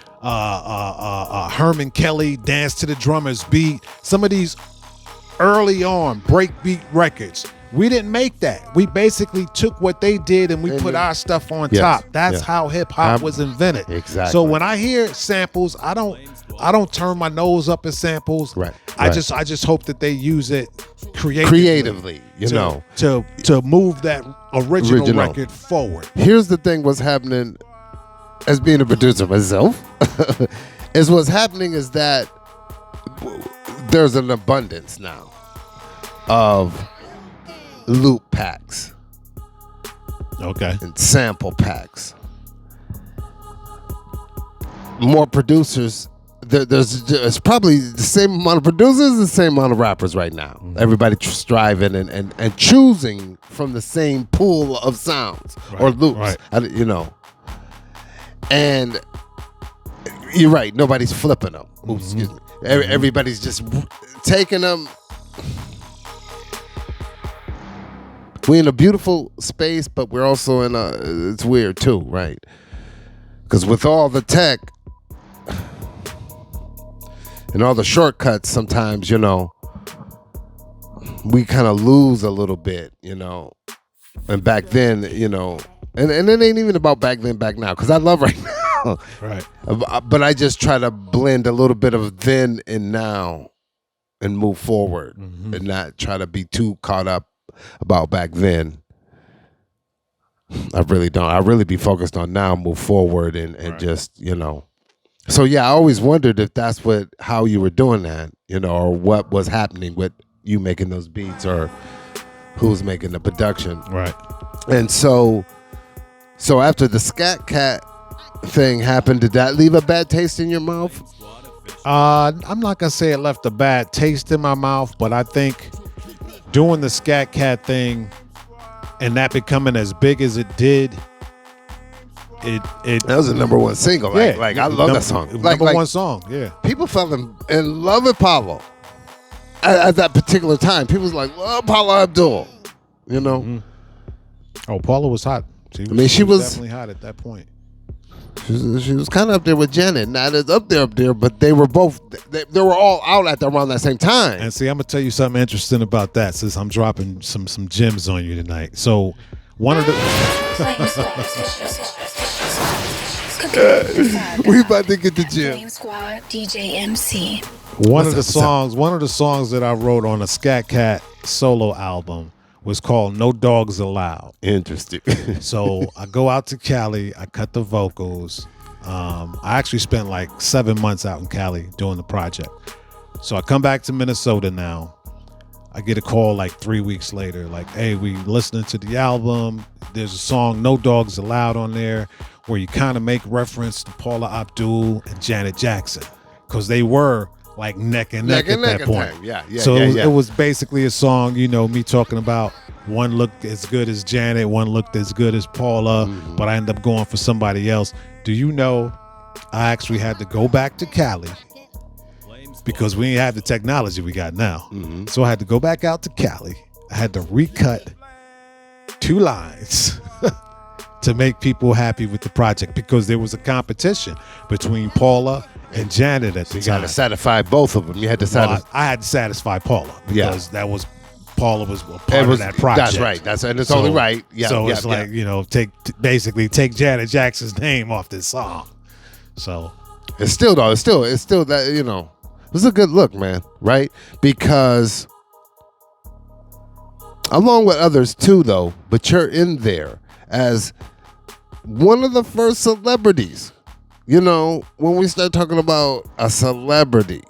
[SPEAKER 3] Herman Kelly, Dance to the Drummer's Beat. Some of these early on breakbeat records. We didn't make that. We basically took what they did and we put our stuff on top. That's how hip hop was invented.
[SPEAKER 1] Exactly.
[SPEAKER 3] So when I hear samples, I don't turn my nose up at samples.
[SPEAKER 1] Right.
[SPEAKER 3] I just hope that they use it
[SPEAKER 1] creatively,
[SPEAKER 3] to move that original record forward.
[SPEAKER 1] Here's the thing: what's happening, as being a producer myself, is what's happening is that there's an abundance now of loop packs, and sample packs. More producers. There's probably the same amount of producers, the same amount of rappers right now. Everybody striving and choosing from the same pool of sounds or loops, And you're right, nobody's flipping them. Oops, excuse me. Everybody's just taking them. We're in a beautiful space, but we're also in it's weird too, right? Because with all the tech and all the shortcuts, sometimes, we kind of lose a little bit, you know. And back then, you know, and it ain't even about back then, back now, because I love right now.
[SPEAKER 3] Right.
[SPEAKER 1] But I just try to blend a little bit of then and now and move forward and not try to be too caught up about back then. I really don't. I really be focused on now, move forward and just, you know. So yeah, I always wondered if that's how you were doing that, you know, or what was happening with you making those beats or who's making the production.
[SPEAKER 3] Right.
[SPEAKER 1] And so after the Scat Cat thing happened, did that leave a bad taste in your mouth?
[SPEAKER 3] I'm not gonna say it left a bad taste in my mouth, but I think doing the Scat Cat thing and that becoming as big as it did, it
[SPEAKER 1] that was the number one single. Like I love that song.
[SPEAKER 3] Number one song. Yeah.
[SPEAKER 1] People fell in love with Paulo at that particular time. People was like, "Well, Paula Abdul," you know.
[SPEAKER 3] Mm-hmm. Oh, Paula was hot.
[SPEAKER 1] She was
[SPEAKER 3] definitely hot at that point.
[SPEAKER 1] She was kind of up there with Janet. Not as up there, but they were both. They were all out at around that same time.
[SPEAKER 3] And see, I'm gonna tell you something interesting about that, since I'm dropping some gems on you tonight. So one of the
[SPEAKER 1] we about to get the gem.
[SPEAKER 6] Flamesquad DJ MC.
[SPEAKER 3] One of the songs that I wrote on a Scat Cat solo album was called "No Dogs Allowed."
[SPEAKER 1] Interesting.
[SPEAKER 3] So I go out to Cali, I cut the vocals. I actually spent like 7 months out in Cali doing the project. So I come back to Minnesota now. I get a call like 3 weeks later, like, "Hey, we listening to the album. There's a song, No Dogs Allowed, on there, where you kind of make reference to Paula Abdul and Janet Jackson, because they were like neck and neck at that point."
[SPEAKER 1] Yeah.
[SPEAKER 3] So it was basically a song, you know, me talking about one looked as good as Janet, one looked as good as Paula, but I ended up going for somebody else. Do you know, I actually had to go back to Cali because we didn't have the technology we got now. So I had to go back out to Cali. I had to recut 2 lines to make people happy with the project, because there was a competition between Paula and Janet at the time.
[SPEAKER 1] You got to satisfy both of them. You had to satisfy.
[SPEAKER 3] I had to satisfy Paula, because that was Paula was a part of that project.
[SPEAKER 1] That's right. And it's only right. Yeah.
[SPEAKER 3] So it's like, you know, basically take Janet Jackson's name off this song. So
[SPEAKER 1] it's still that, you know, it was a good look, man. Right? Because along with others too, though, but you're in there as one of the first celebrities. You know, when we start talking about a celebrity.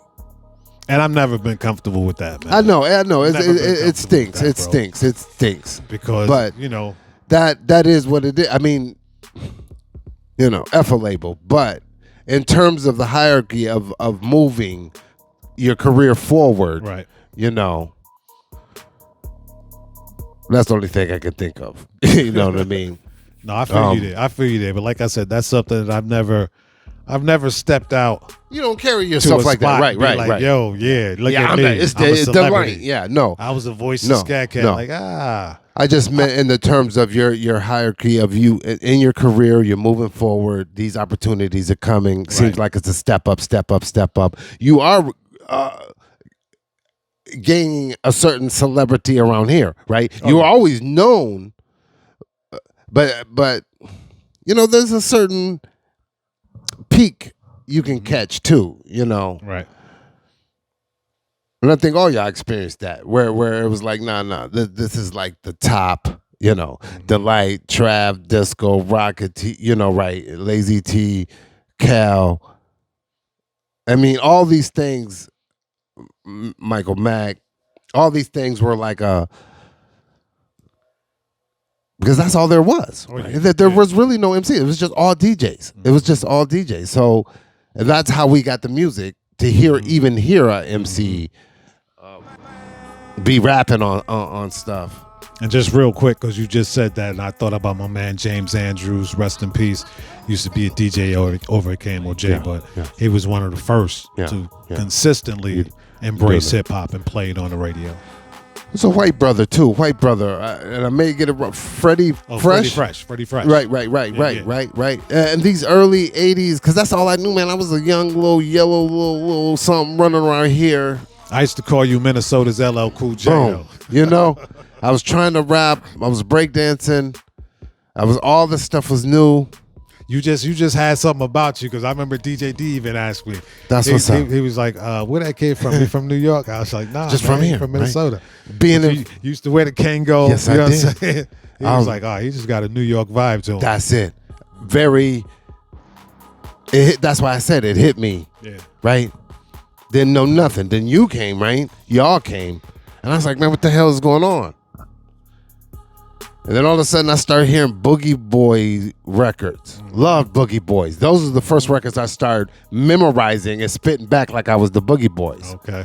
[SPEAKER 3] And I've never been comfortable with that, man.
[SPEAKER 1] I know. It stinks. It stinks.
[SPEAKER 3] Because,
[SPEAKER 1] but,
[SPEAKER 3] you know,
[SPEAKER 1] that is what it is. I mean, you know, F a label. But in terms of the hierarchy of moving your career forward,
[SPEAKER 3] right,
[SPEAKER 1] you know, that's the only thing I can think of. You know what I mean?
[SPEAKER 3] No, I feel you there. I feel you there. But like I said, that's something that I've never stepped out.
[SPEAKER 1] You don't carry yourself like that, right?
[SPEAKER 3] Like, yo, yeah, look at me.
[SPEAKER 1] It's the line. Yeah, no.
[SPEAKER 3] I was a voice of Scat Cat.
[SPEAKER 1] No.
[SPEAKER 3] Like,
[SPEAKER 1] I just meant in the terms of your hierarchy of you in your career. You're moving forward. These opportunities are coming. Right. Seems like it's a step up. You are gaining a certain celebrity around here, right? Okay. You're always known, but you know, there's a certain peak you can catch too, you know.
[SPEAKER 3] Right.
[SPEAKER 1] And I think all y'all experienced that, where it was like, nah, this is like the top, you know, Delite, Trav, Disco, Rocket T, you know, right, Lazy T, Cal. I mean, all these things, Michael Mack, all these things were like because that's all there was. Right? There was really no MC. It was just all DJs. It was just all DJs. So that's how we got the music to even hear a MC be rapping on stuff.
[SPEAKER 3] And just real quick, because you just said that, and I thought about my man James Andrews, rest in peace. Used to be a DJ over at KMOJ, but he was one of the first to consistently embrace hip hop and play it on the radio.
[SPEAKER 1] It's a white brother too, and I may get it wrong. Freddie Fresh.
[SPEAKER 3] Freddie Fresh.
[SPEAKER 1] Right. And these early '80s, because that's all I knew, man. I was a young little yellow little something running around here.
[SPEAKER 3] I used to call you Minnesota's LL Cool J.
[SPEAKER 1] Boom. You know, I was trying to rap. I was breakdancing. All this stuff was new.
[SPEAKER 3] You just had something about you, because I remember DJ D even asked me.
[SPEAKER 1] That's what's up.
[SPEAKER 3] He was like, "Where that kid from? You from New York?" I was like, "Nah,
[SPEAKER 1] just
[SPEAKER 3] man,
[SPEAKER 1] from here,
[SPEAKER 3] from Minnesota."
[SPEAKER 1] Right? Being
[SPEAKER 3] you used to wear the Kango.
[SPEAKER 1] Yes,
[SPEAKER 3] you know
[SPEAKER 1] I did.
[SPEAKER 3] What I'm saying? He was like, "Oh, he just got a New York vibe to him."
[SPEAKER 1] That's it. That's why I said it hit me.
[SPEAKER 3] Yeah.
[SPEAKER 1] Right. Didn't know nothing. Then you came, right? Y'all came, and I was like, "Man, what the hell is going on?" And then all of a sudden, I started hearing Boogie Boy records. Loved Boogie Boys. Those are the first records I started memorizing and spitting back like I was the Boogie Boys.
[SPEAKER 3] Okay.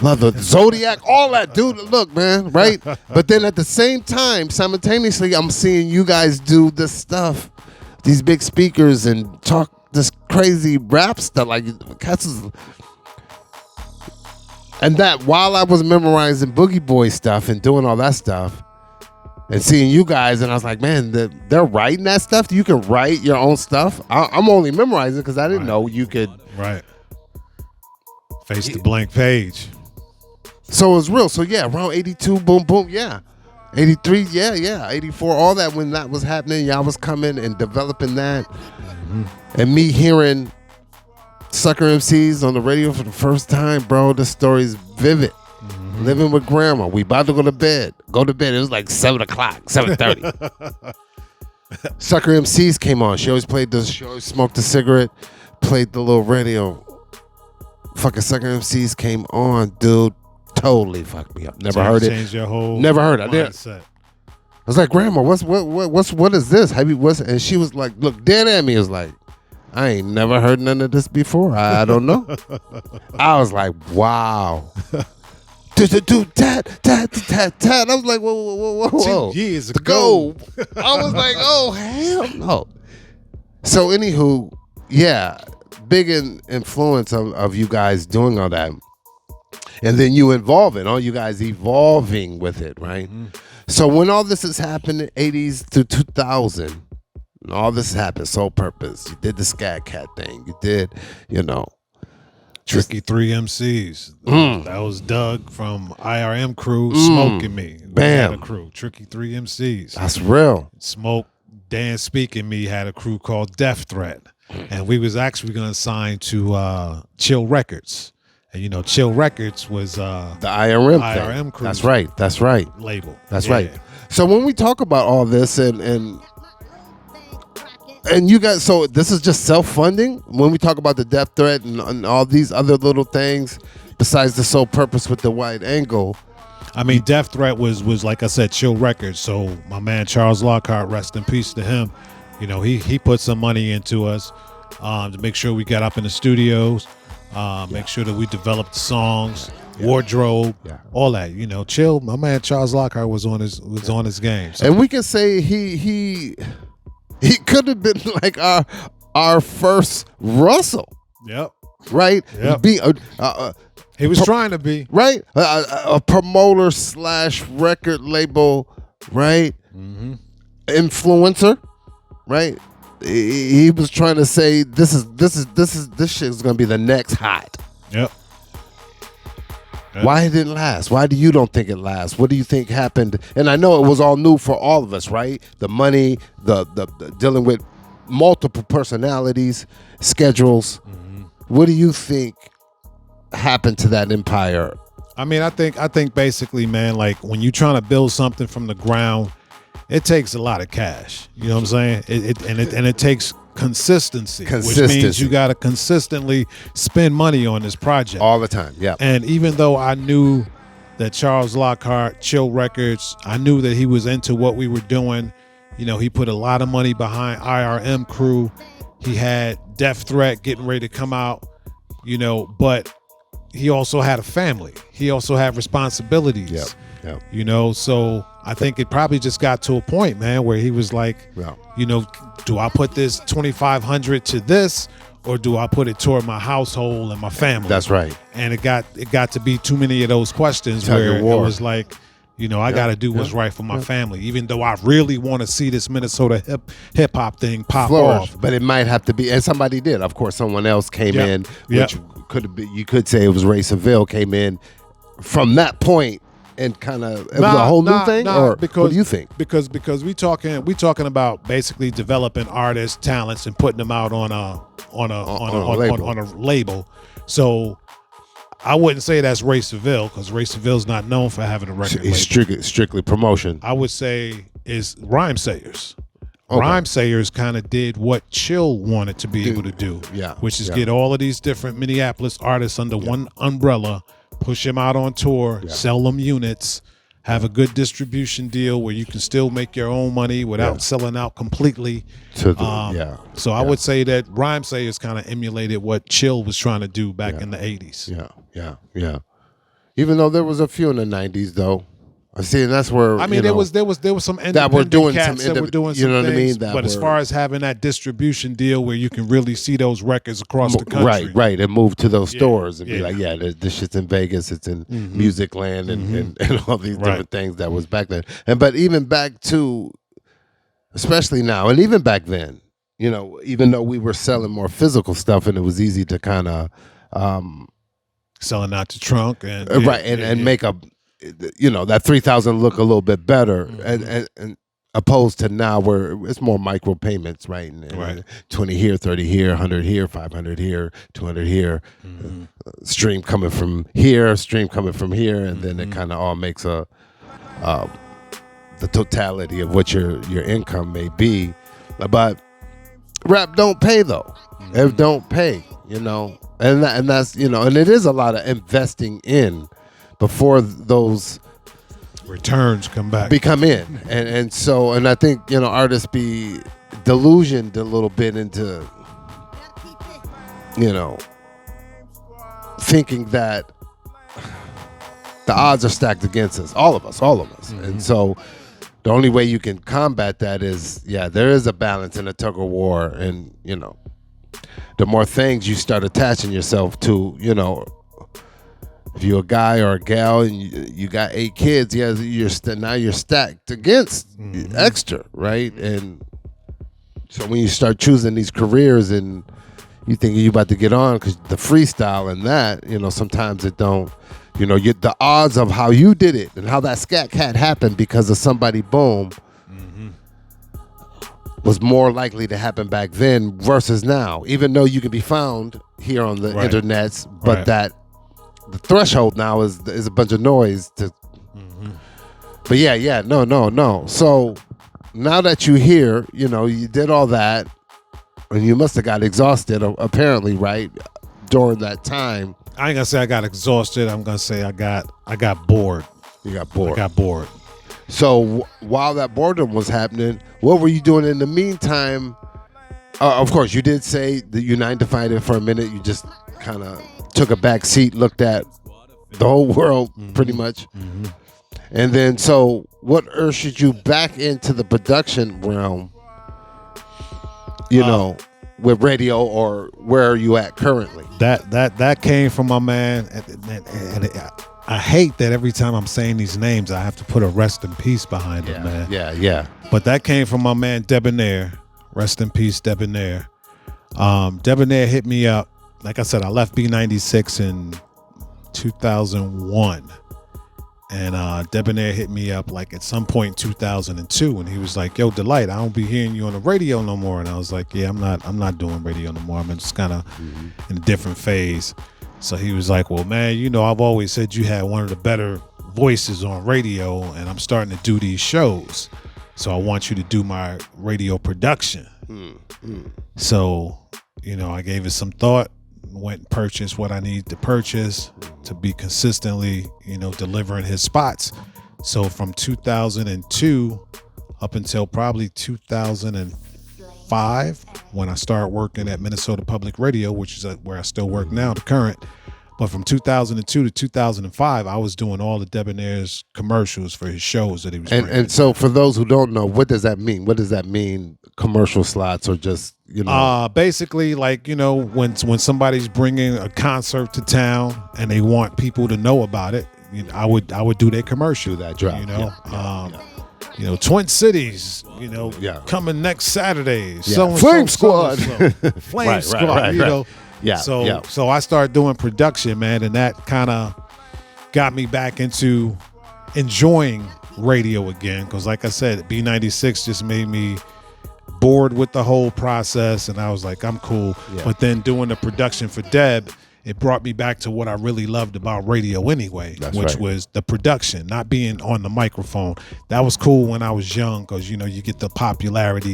[SPEAKER 1] Love the Zodiac, all that, dude. Look, man, right? But then at the same time, simultaneously, I'm seeing you guys do this stuff, these big speakers, and talk this crazy rap stuff. Like, and that while I was memorizing Boogie Boy stuff and doing all that stuff, and seeing you guys, and I was like, man, they're writing that stuff? You can write your own stuff? I'm only memorizing because I didn't know you could.
[SPEAKER 3] Right. Face the blank page.
[SPEAKER 1] So it was real. So yeah, around 82, boom, boom, yeah. 83, yeah. 84, all that when that was happening, y'all was coming and developing that. Mm-hmm. And me hearing Sucker MCs on the radio for the first time, bro, the story's vivid. Mm-hmm. Living with grandma. We about to go to bed. It was like 7 o'clock, 7:30. Sucker MCs came on. She always played this. She always smoked a cigarette, played the little radio. Fucking Sucker MCs came on, dude. Totally fucked me up. Never heard it.
[SPEAKER 3] Changed your whole
[SPEAKER 1] Never heard it. I
[SPEAKER 3] mindset.
[SPEAKER 1] I was like, Grandma, what is this? And she was like, look dead at me. It was like, I ain't never heard none of this before. I don't know. I was like, wow. Tat. I was like, whoa.
[SPEAKER 3] 2 years ago.
[SPEAKER 1] I was like, oh, hell no. So, anywho, yeah, big influence of you guys doing all that. And then you all you guys evolving with it, right? Mm-hmm. So when all this has happened in 80s to 2000, and all this happened, Soul Purpose, you did the Scat Cat thing, you did,
[SPEAKER 3] Tricky 3 MCs. That was Doug from IRM crew, Smoking Me.
[SPEAKER 1] Bam.
[SPEAKER 3] Had a crew, Tricky 3 MCs.
[SPEAKER 1] That's real.
[SPEAKER 3] Smoke, Dan Speaking Me had a crew called Death Threat. And we was actually going to sign to Chill Records. And Chill Records was the
[SPEAKER 1] IRM
[SPEAKER 3] crew.
[SPEAKER 1] That's right.
[SPEAKER 3] Label.
[SPEAKER 1] That's right. So when we talk about all this and you guys, so this is just self-funding when we talk about the Death Threat and all these other little things besides the Soul Purpose with the wide angle.
[SPEAKER 3] I mean, Death Threat was like I said, Chill Records. So my man Charles Lockhart, rest in peace to him. He put some money into us to make sure we got up in the studios, make sure that we developed the songs, wardrobe, all that. Chill. My man Charles Lockhart was on his game. So.
[SPEAKER 1] And we can say he could have been like our first Russell.
[SPEAKER 3] Yep.
[SPEAKER 1] Right.
[SPEAKER 3] Yep. He was trying to be
[SPEAKER 1] right. A promoter / record label. Right.
[SPEAKER 3] Mm-hmm.
[SPEAKER 1] Influencer. Right. He was trying to say this shit is gonna be the next hot.
[SPEAKER 3] Yep.
[SPEAKER 1] Why it didn't last? Why do you don't think it lasts? What do you think happened? And I know it was all new for all of us, right? The money, the dealing with multiple personalities, schedules. Mm-hmm. What do you think happened to that empire?
[SPEAKER 3] I mean, I think basically, man, like when you're trying to build something from the ground, it takes a lot of cash. You know what I'm saying? It takes consistency, which means you got to consistently spend money on this project
[SPEAKER 1] all the time. Yeah.
[SPEAKER 3] And even though I knew that Charles Lockhart, Chill Records, I knew that he was into what we were doing. He put a lot of money behind IRM crew. He had Death Threat getting ready to come out. But he also had a family. He also had responsibilities.
[SPEAKER 1] Yep.
[SPEAKER 3] So I think it probably just got to a point, man, where he was like, do I put this $2,500 to this, or do I put it toward my household and my family?
[SPEAKER 1] That's right.
[SPEAKER 3] And it got to be too many of those questions where it was like, I got to do what's right for my family, even though I really want to see this Minnesota hip hop thing pop off.
[SPEAKER 1] But it might have to be, and somebody did. Of course, someone else came in, which could have been, you could say it was Ray Seville came in from that point and kind of it was a whole new thing, or
[SPEAKER 3] because,
[SPEAKER 1] what do you think?
[SPEAKER 3] Because we talking about basically developing artists, talents, and putting them out on a label. So I wouldn't say that's Ray Seville, because Ray Seville's not known for having a record label.
[SPEAKER 1] It's strictly promotion.
[SPEAKER 3] I would say is Rhyme Sayers.
[SPEAKER 1] Okay.
[SPEAKER 3] Rhyme Sayers kind of did what Chill wanted to be able to do, which is get all of these different Minneapolis artists under one umbrella, push them out on tour, sell them units, have a good distribution deal where you can still make your own money without selling out completely. So I would say that Rhyme Sayers kind of emulated what Chill was trying to do back in the 80s.
[SPEAKER 1] Yeah. Even though there was a few in the 90s, though. I see, and that's where
[SPEAKER 3] there was some independent
[SPEAKER 1] that were doing
[SPEAKER 3] cats
[SPEAKER 1] some
[SPEAKER 3] that were doing
[SPEAKER 1] you
[SPEAKER 3] some
[SPEAKER 1] know what
[SPEAKER 3] things,
[SPEAKER 1] I mean.
[SPEAKER 3] But as far as having that distribution deal where you can really see those records across the country,
[SPEAKER 1] right, and move to those stores and be like, this shit's in Vegas, it's in Music Land, and all these different things that was back then. But even back to, especially now, and even back then, even though we were selling more physical stuff, and it was easy to kind of
[SPEAKER 3] selling out the trunk and
[SPEAKER 1] make a that 3,000 look a little bit better, and opposed to now where it's more micro payments, right? And 20 here, 30 here, 100 here, 500 here, 200 here, stream coming from here, and then it kind of all makes the totality of what your income may be. But rap don't pay though. It don't pay, and that's and it is a lot of investing in before those
[SPEAKER 3] returns come
[SPEAKER 1] in, and I think artists be delusioned a little bit into thinking that the odds are stacked against us, all of us, and so the only way you can combat that is there is a balance and a tug of war, and the more things you start attaching yourself to, if you're a guy or a gal and you got 8 kids, now you're stacked against extra, right? And so when you start choosing these careers and you think you're about to get on because the freestyle and that, sometimes it don't, the odds of how you did it and how that Scat Cat happened because of somebody boom was more likely to happen back then versus now, even though you can be found here on the internets, but that the threshold now is a bunch of noise to but no. So now that you're here, you did all that and you must have got exhausted apparently, right? During that time.
[SPEAKER 3] I ain't gonna say I got exhausted. I'm gonna say I got bored.
[SPEAKER 1] You got bored.
[SPEAKER 3] I got bored.
[SPEAKER 1] So while that boredom was happening, what were you doing in the meantime? Of course, you did say that you 9-to-5'd it for a minute. You just kind of took a back seat, looked at the whole world pretty much. And then, so what ushered you back into the production realm, with radio, or where are you at currently?
[SPEAKER 3] That came from my man. And I hate that every time I'm saying these names, I have to put a rest in peace behind it, man.
[SPEAKER 1] Yeah.
[SPEAKER 3] But that came from my man, Debonair. Rest in peace, Debonair. Debonair hit me up. Like I said, I left B96 in 2001. And Debonair hit me up like at some point in 2002, and he was like, "Yo, Delite, I don't be hearing you on the radio no more." And I was like, "Yeah, I'm not doing radio no more. I'm just kind of in a different phase." So he was like, "Well, man, I've always said you had one of the better voices on radio, and I'm starting to do these shows. So I want you to do my radio production." So, I gave it some thought, went and purchased what I needed to purchase to be consistently, delivering his spots. So from 2002 up until probably 2005, when I started working at Minnesota Public Radio, which is where I still work now, the current. But from 2002 to 2005, I was doing all the Debonair's commercials for his shows that he was bringing.
[SPEAKER 1] And so for those who don't know, what does that mean? What does that mean, commercial slots, or just,
[SPEAKER 3] basically, like, when somebody's bringing a concert to town and they want people to know about it, I would do their commercial.
[SPEAKER 1] Do that drop.
[SPEAKER 3] Twin Cities, coming next Saturday.
[SPEAKER 1] Flamesquad.
[SPEAKER 3] Flamesquad,
[SPEAKER 1] Right.
[SPEAKER 3] So I started doing production, man, and that kind of got me back into enjoying radio again. Because like I said, B96 just made me bored with the whole process, and I was like, I'm cool. Yeah. But then doing the production for Deb, it brought me back to what I really loved about radio anyway, which was the production, not being on the microphone. That was cool when I was young because, you know, you get the popularity.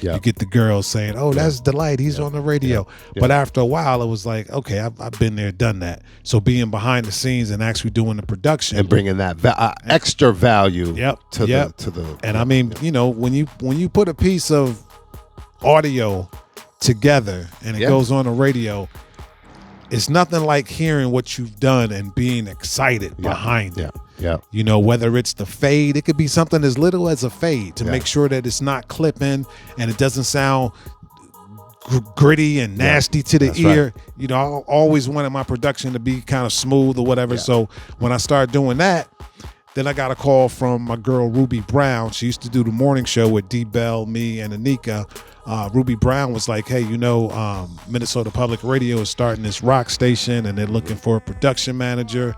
[SPEAKER 3] You get the girls saying, oh, that's Delite, he's on the radio. But after a while, it was like, okay, I've been there, done that. So being behind the scenes and actually doing the production.
[SPEAKER 1] And bringing that extra value to the.
[SPEAKER 3] And I mean, you know, when you put a piece of audio together and it goes on the radio, it's nothing like hearing what you've done and being excited behind it. Yeah. You know, whether it's the fade, it could be something as little as a fade to make sure that it's not clipping and it doesn't sound gritty and nasty to the ear. Right. You know, I always wanted my production to be kind of smooth or whatever. So when I started doing that, then I got a call from my girl Ruby Brown. She used to do the morning show with D Bell, me, and Anika. Ruby Brown was like, hey, you know, Minnesota Public Radio is starting this rock station and they're looking for a production manager,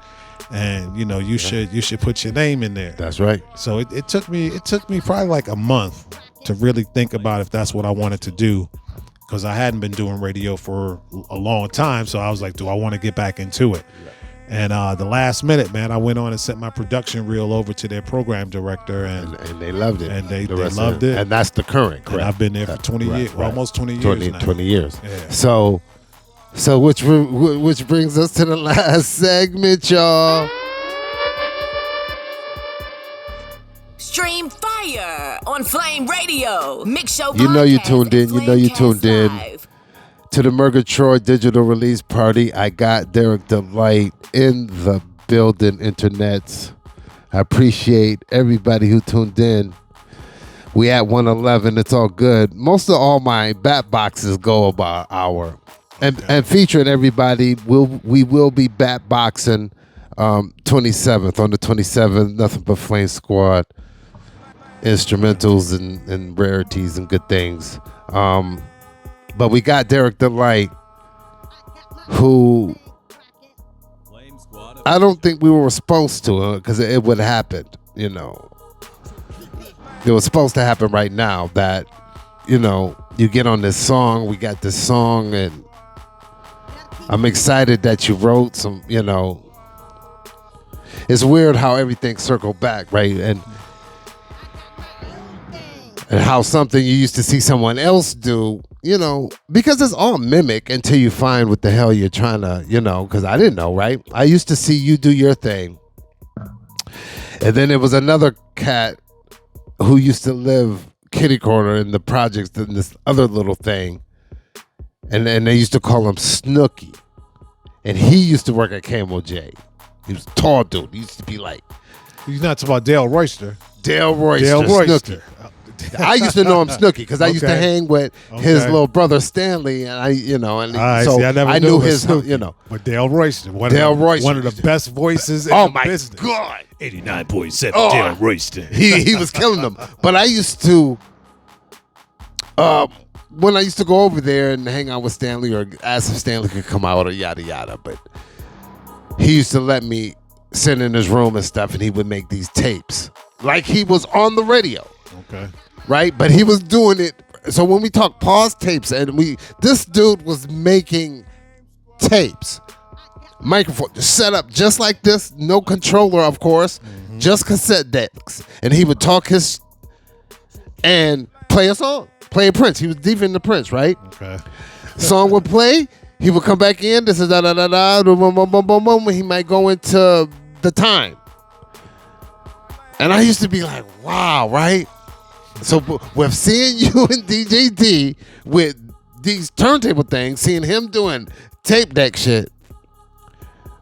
[SPEAKER 3] and you know, you should put your name in there.
[SPEAKER 1] That's right.
[SPEAKER 3] So it took me probably like a month to really think about if that's what I wanted to do, because I hadn't been doing radio for a long time. So I was like, do I want to get back into it? And the last minute, man, I went on and sent my production reel over to their program director, and
[SPEAKER 1] they loved it.
[SPEAKER 3] And they loved it.
[SPEAKER 1] And that's the current, correct?
[SPEAKER 3] And I've been there for 20 years, almost 20 years now.
[SPEAKER 1] 20 years.
[SPEAKER 3] Yeah.
[SPEAKER 1] So which brings us to the last segment, y'all.
[SPEAKER 5] Stream fire on Flame Radio. Mixshow.
[SPEAKER 1] You know you tuned in. You know you tuned in to the Mergatroid digital release party. I got Derrick Delite in the building, internets. I appreciate everybody who tuned in. We at 111. It's all good. Most of all my bat boxes go about an hour. And featuring everybody, we will be bat boxing 27th. On the 27th, nothing but Flamesquad instrumentals and rarities and good things. But we got Derrick Delite, who I don't think we were supposed to, because it would have happened, you know. It was supposed to happen right now that, you know, you get on this song, we got this song, and I'm excited that you wrote some, you know. It's weird how everything circled back, right? And how something you used to see someone else do, you know, because it's all mimic until you find what the hell you're trying to, you know, because I didn't know, right? I used to see you do your thing. And then there was another cat who used to live kitty corner in the projects in this other little thing. And they used to call him Snooky. And he used to work at Camel J. He was a tall dude. He used to be like...
[SPEAKER 3] He's not talking about Dale Royster.
[SPEAKER 1] Dale Royster. Snooky. I used to know him Snooky because I used to hang with his little brother Stanley, and I knew his, Snooky, you know.
[SPEAKER 3] But Dale Royster, one of the best voices in the business.
[SPEAKER 1] Oh my God,
[SPEAKER 3] 89.7 Dale Royster.
[SPEAKER 1] He was killing them. But I used to, when I used to go over there and hang out with Stanley or ask if Stanley could come out or yada yada, but he used to let me sit in his room and stuff, and he would make these tapes like he was on the radio.
[SPEAKER 3] Okay.
[SPEAKER 1] Right? But he was doing it. So when we talk pause tapes, and this dude was making tapes, microphone set up just like this, no controller, of course, just cassette decks. And he would talk and play a song, play a Prince. He was deep into Prince, right?
[SPEAKER 3] Okay.
[SPEAKER 1] Song would play, he would come back in, this is da da da da, boom, boom, boom, boom, boom. He might go into the time. And I used to be like, wow, right? So with seeing you and DJ D with these turntable things, seeing him doing tape deck shit,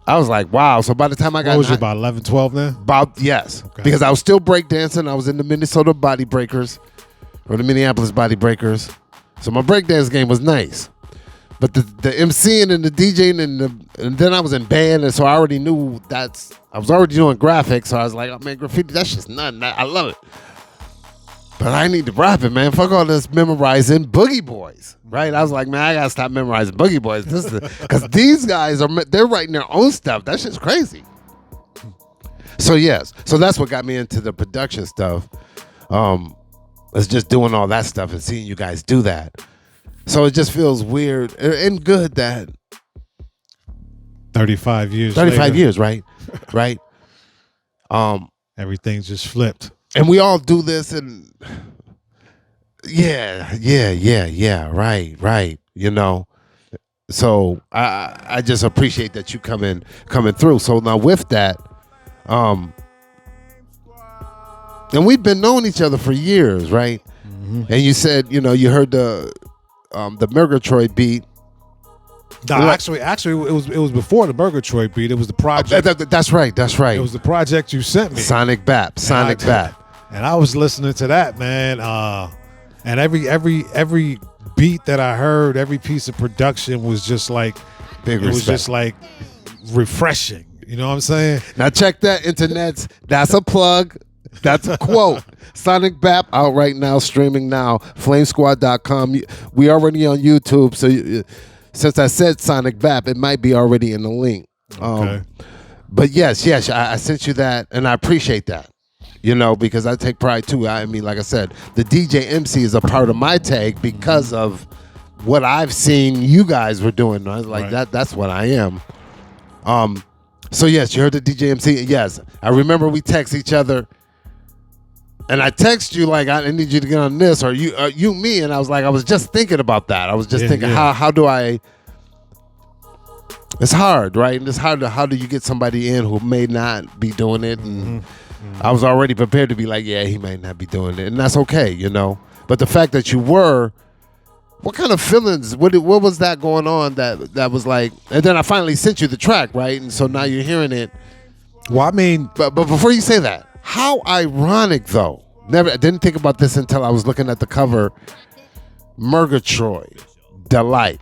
[SPEAKER 1] I was like, wow. So by the time I got...
[SPEAKER 3] What was you, about 11, 12 then?
[SPEAKER 1] Yes. Okay. Because I was still breakdancing. I was in the Minnesota Body Breakers, or the Minneapolis Body Breakers. So my breakdance game was nice. But the MCing and the DJing and then I was in band, and so I already knew I was already doing graphics, so I was like, oh man, graffiti, that's just nothing. I love it. But I need to rap it, man. Fuck all this memorizing Boogie Boys, right? I was like, man, I gotta stop memorizing Boogie Boys. Because these guys they're writing their own stuff. That shit's crazy. So yes, so that's what got me into the production stuff. It's just doing all that stuff and seeing you guys do that. So it just feels weird and good that
[SPEAKER 3] 35 years
[SPEAKER 1] 35
[SPEAKER 3] later,
[SPEAKER 1] years, right? Right.
[SPEAKER 3] Everything just flipped.
[SPEAKER 1] And we all do this and yeah, right. You know. So I just appreciate that you coming through. So now with that, and we've been knowing each other for years, right? Mm-hmm. And you said, you know, you heard the Mergatroid beat.
[SPEAKER 3] No, actually, it was before the Mergatroid beat. It was the project.
[SPEAKER 1] That's right.
[SPEAKER 3] It was the project you sent me.
[SPEAKER 1] Sonic Bap.
[SPEAKER 3] And I was listening to that, man. And every beat that I heard, every piece of production was just like,
[SPEAKER 1] big respect.
[SPEAKER 3] Was just like refreshing. You know what I'm saying?
[SPEAKER 1] Now check that, internets. That's a plug. That's a quote. Sonic Bap out right now, streaming now. Flamesquad.com. We already on YouTube, so since I said Sonic Bap, it might be already in the link.
[SPEAKER 3] Okay.
[SPEAKER 1] But yes, I sent you that, and I appreciate that. You know, because I take pride too. I mean, like I said, the DJ MC is a part of my tag because of what I've seen you guys were doing. I was like, right. That's what I am. So yes, you heard the DJ MC. Yes, I remember we text each other. And I text you like, I need you to get on this, or you me, and I was like, I was just thinking about that. I was just thinking, how do I? It's hard, right? And it's hard how do you get somebody in who may not be doing it? And I was already prepared to be like, yeah, he might not be doing it, and that's okay, you know. But the fact that you were, what kind of feelings? What was that going on? That was like, and then I finally sent you the track, right? And so now you're hearing it.
[SPEAKER 3] Well, I mean,
[SPEAKER 1] but before you say that. How ironic, though. I didn't think about this until I was looking at the cover. Mergatroid, Delite.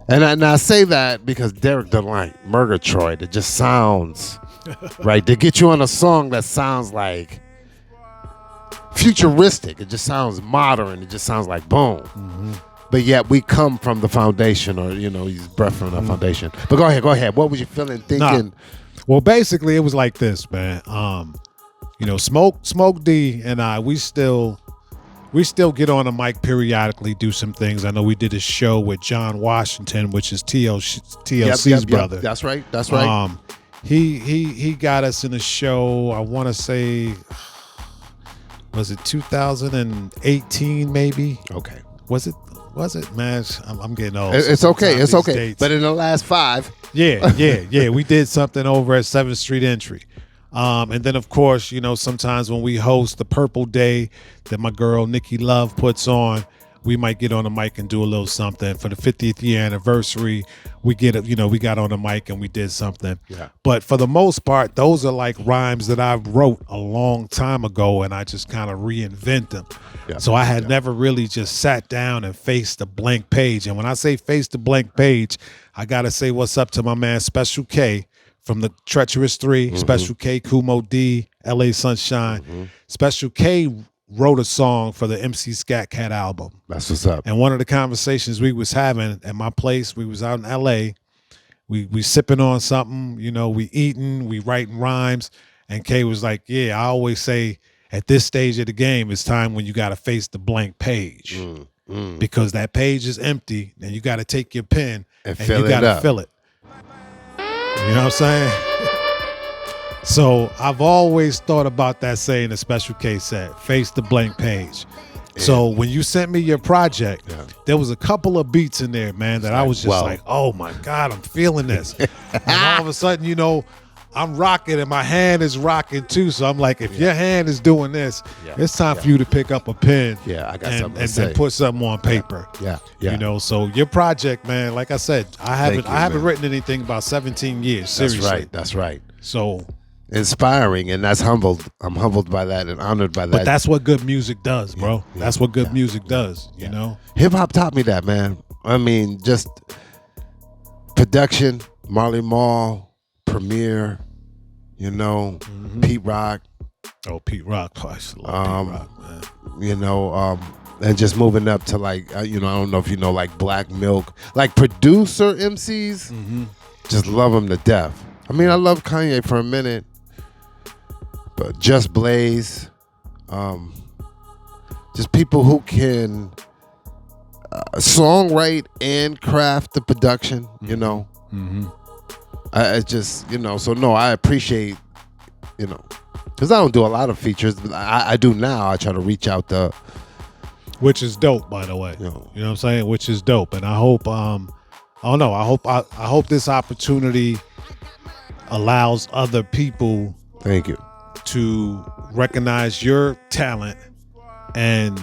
[SPEAKER 1] And I say that because Derrick Delite, Mergatroid, it just sounds, right? They get you on a song that sounds like futuristic. It just sounds modern. It just sounds like boom. Mm-hmm. But yet we come from the foundation, or, you know, he's breath from the foundation. But go ahead. What was you feeling, thinking?
[SPEAKER 3] Nah. Well, basically, it was like this, man. You know, Smoke D and I, we still get on the mic periodically, do some things. I know we did a show with John Washington, which is TLC's brother.
[SPEAKER 1] Yep. That's right.
[SPEAKER 3] He got us in a show. I want to say, was it 2018? Maybe.
[SPEAKER 1] Okay.
[SPEAKER 3] Was it, man? I'm getting old.
[SPEAKER 1] It's okay.
[SPEAKER 3] Dates.
[SPEAKER 1] But in the last 5.
[SPEAKER 3] Yeah. We did something over at 7th Street Entry. And then, of course, you know, sometimes when we host the Purple Day that my girl Nikki Love puts on, we might get on the mic and do a little something. For the 50th year anniversary, we got on the mic and we did something. Yeah. But for the most part, those are like rhymes that I wrote a long time ago, and I just kind of reinvent them. Yeah. So I had never really just sat down and faced a blank page. And when I say face the blank page, I got to say what's up to my man Special K from the Treacherous 3, mm-hmm. Special K, Kumo D, LA Sunshine. Mm-hmm. Special K wrote a song for the MC Scat Cat album.
[SPEAKER 1] That's what's up.
[SPEAKER 3] And one of the conversations we was having at my place, we was out in LA, we sipping on something, you know, we eating, we writing rhymes, and K was like, yeah, I always say at this stage of the game, it's time when you got to face the blank page. Because that page is empty, and you got to take your pen and you got to fill it. You know what I'm saying? So I've always thought about that saying the Special K said, face the blank page. Yeah. So when you sent me your project, there was a couple of beats in there, man, that I was just like, oh my God, I'm feeling this. And all of a sudden, you know, I'm rocking and my hand is rocking too. So I'm like, if your hand is doing this, it's time for you to pick up a pen and put something on paper. Yeah. You know, so your project, man, like I said, I haven't written anything about 17 years. Seriously.
[SPEAKER 1] That's right.
[SPEAKER 3] So
[SPEAKER 1] inspiring, and I'm humbled by that and honored by that.
[SPEAKER 3] But that's what good music does, bro. That's what good music does, you know?
[SPEAKER 1] Hip hop taught me that, man. I mean, just production, Marley Marl, Premier, you know, Pete Rock.
[SPEAKER 3] Oh, Pete Rock. I love Pete Rock, man.
[SPEAKER 1] You know, and just moving up to like, you know, I don't know if you know, like Black Milk, like producer MCs, just love them to death. I mean, I love Kanye for a minute, but Just Blaze, just people who can songwrite and craft the production, you know. I just, you know, so no, I appreciate, you know, because I don't do a lot of features, but I do now. I try to reach out to,
[SPEAKER 3] which is dope, by the way. You know what I'm saying? Which is dope, and I hope, I don't know. I hope this opportunity allows other people.
[SPEAKER 1] Thank you.
[SPEAKER 3] To recognize your talent, and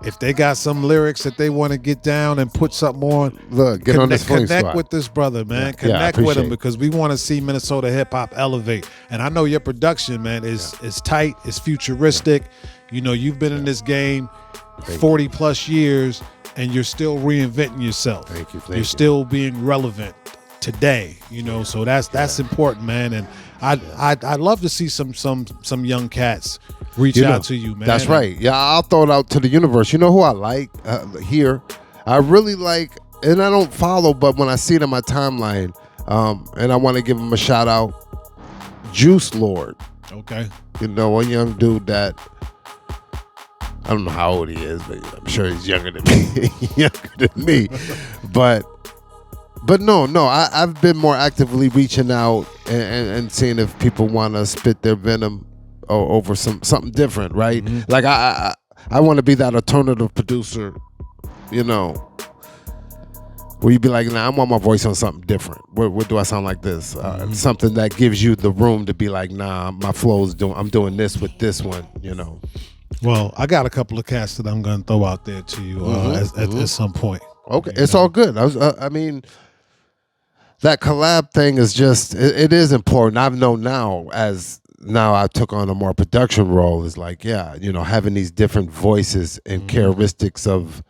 [SPEAKER 3] if they got some lyrics that they want to get down and put something on,
[SPEAKER 1] look, get on this Flame Squad.
[SPEAKER 3] Connect with this brother, man. Connect with him, because we want to see Minnesota hip hop elevate. And I know your production, man, is tight, it's futuristic. You know, you've been in this game 40 plus years, and you're still reinventing yourself.
[SPEAKER 1] Thank you.
[SPEAKER 3] You're still being relevant today. You know, so that's important, man. And I'd love to see some young cats reach out to you, man.
[SPEAKER 1] That's right. Yeah, I'll throw it out to the universe. You know who I like here? I really like, and I don't follow, but when I see it in my timeline, and I want to give him a shout out, Juice Lord.
[SPEAKER 3] Okay.
[SPEAKER 1] You know, one young dude that, I don't know how old he is, but I'm sure he's younger than me. But no, I've been more actively reaching out and seeing if people want to spit their venom over something different, right? Like I want to be that alternative producer, you know, where you be like, nah, I want my voice on something different. What do I sound like this? Something that gives you the room to be like, nah, my flow's I'm doing this with this one, you know.
[SPEAKER 3] Well, I got a couple of cats that I'm gonna throw out there to you at some point.
[SPEAKER 1] Okay, it's all good. I mean, that collab thing is just, it is important. I've known now I took on a more production role, is like, yeah, you know, having these different voices and characteristics of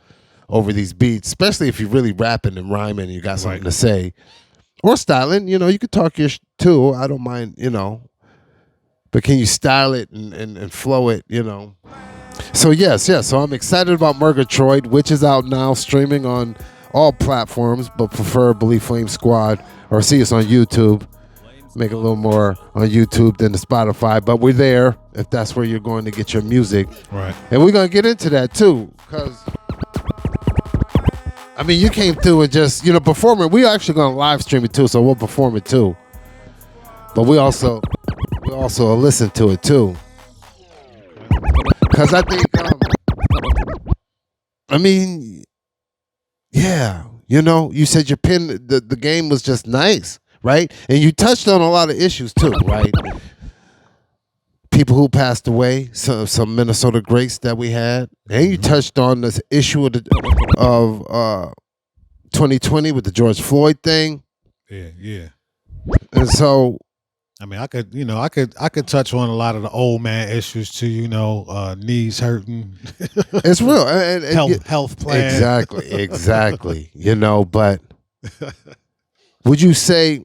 [SPEAKER 1] over these beats, especially if you're really rapping and rhyming and you got something to say, or styling, you know, you could talk your too. I don't mind, you know, but can you style it and flow it, you know? So yes. So I'm excited about Mergatroid, which is out now, streaming on all platforms, but preferably Flamesquad, or see us on YouTube. Make it a little more on YouTube than the Spotify, but we're there if that's where you're going to get your music.
[SPEAKER 3] Right.
[SPEAKER 1] And we're going to get into that too, because, I mean, you came through and just, you know, performing. We're actually going to live stream it too, so we'll perform it too. But we also listen to it too. Because I think, I mean, yeah, you know, you said your pen, the game was just nice, right? And you touched on a lot of issues too, right? People who passed away, some Minnesota greats that we had, and you touched on this issue of 2020 with the George Floyd thing.
[SPEAKER 3] Yeah.
[SPEAKER 1] And so,
[SPEAKER 3] I mean, I could touch on a lot of the old man issues too. You know, knees hurting.
[SPEAKER 1] It's real. And
[SPEAKER 3] health plan.
[SPEAKER 1] Exactly. You know, but would you say,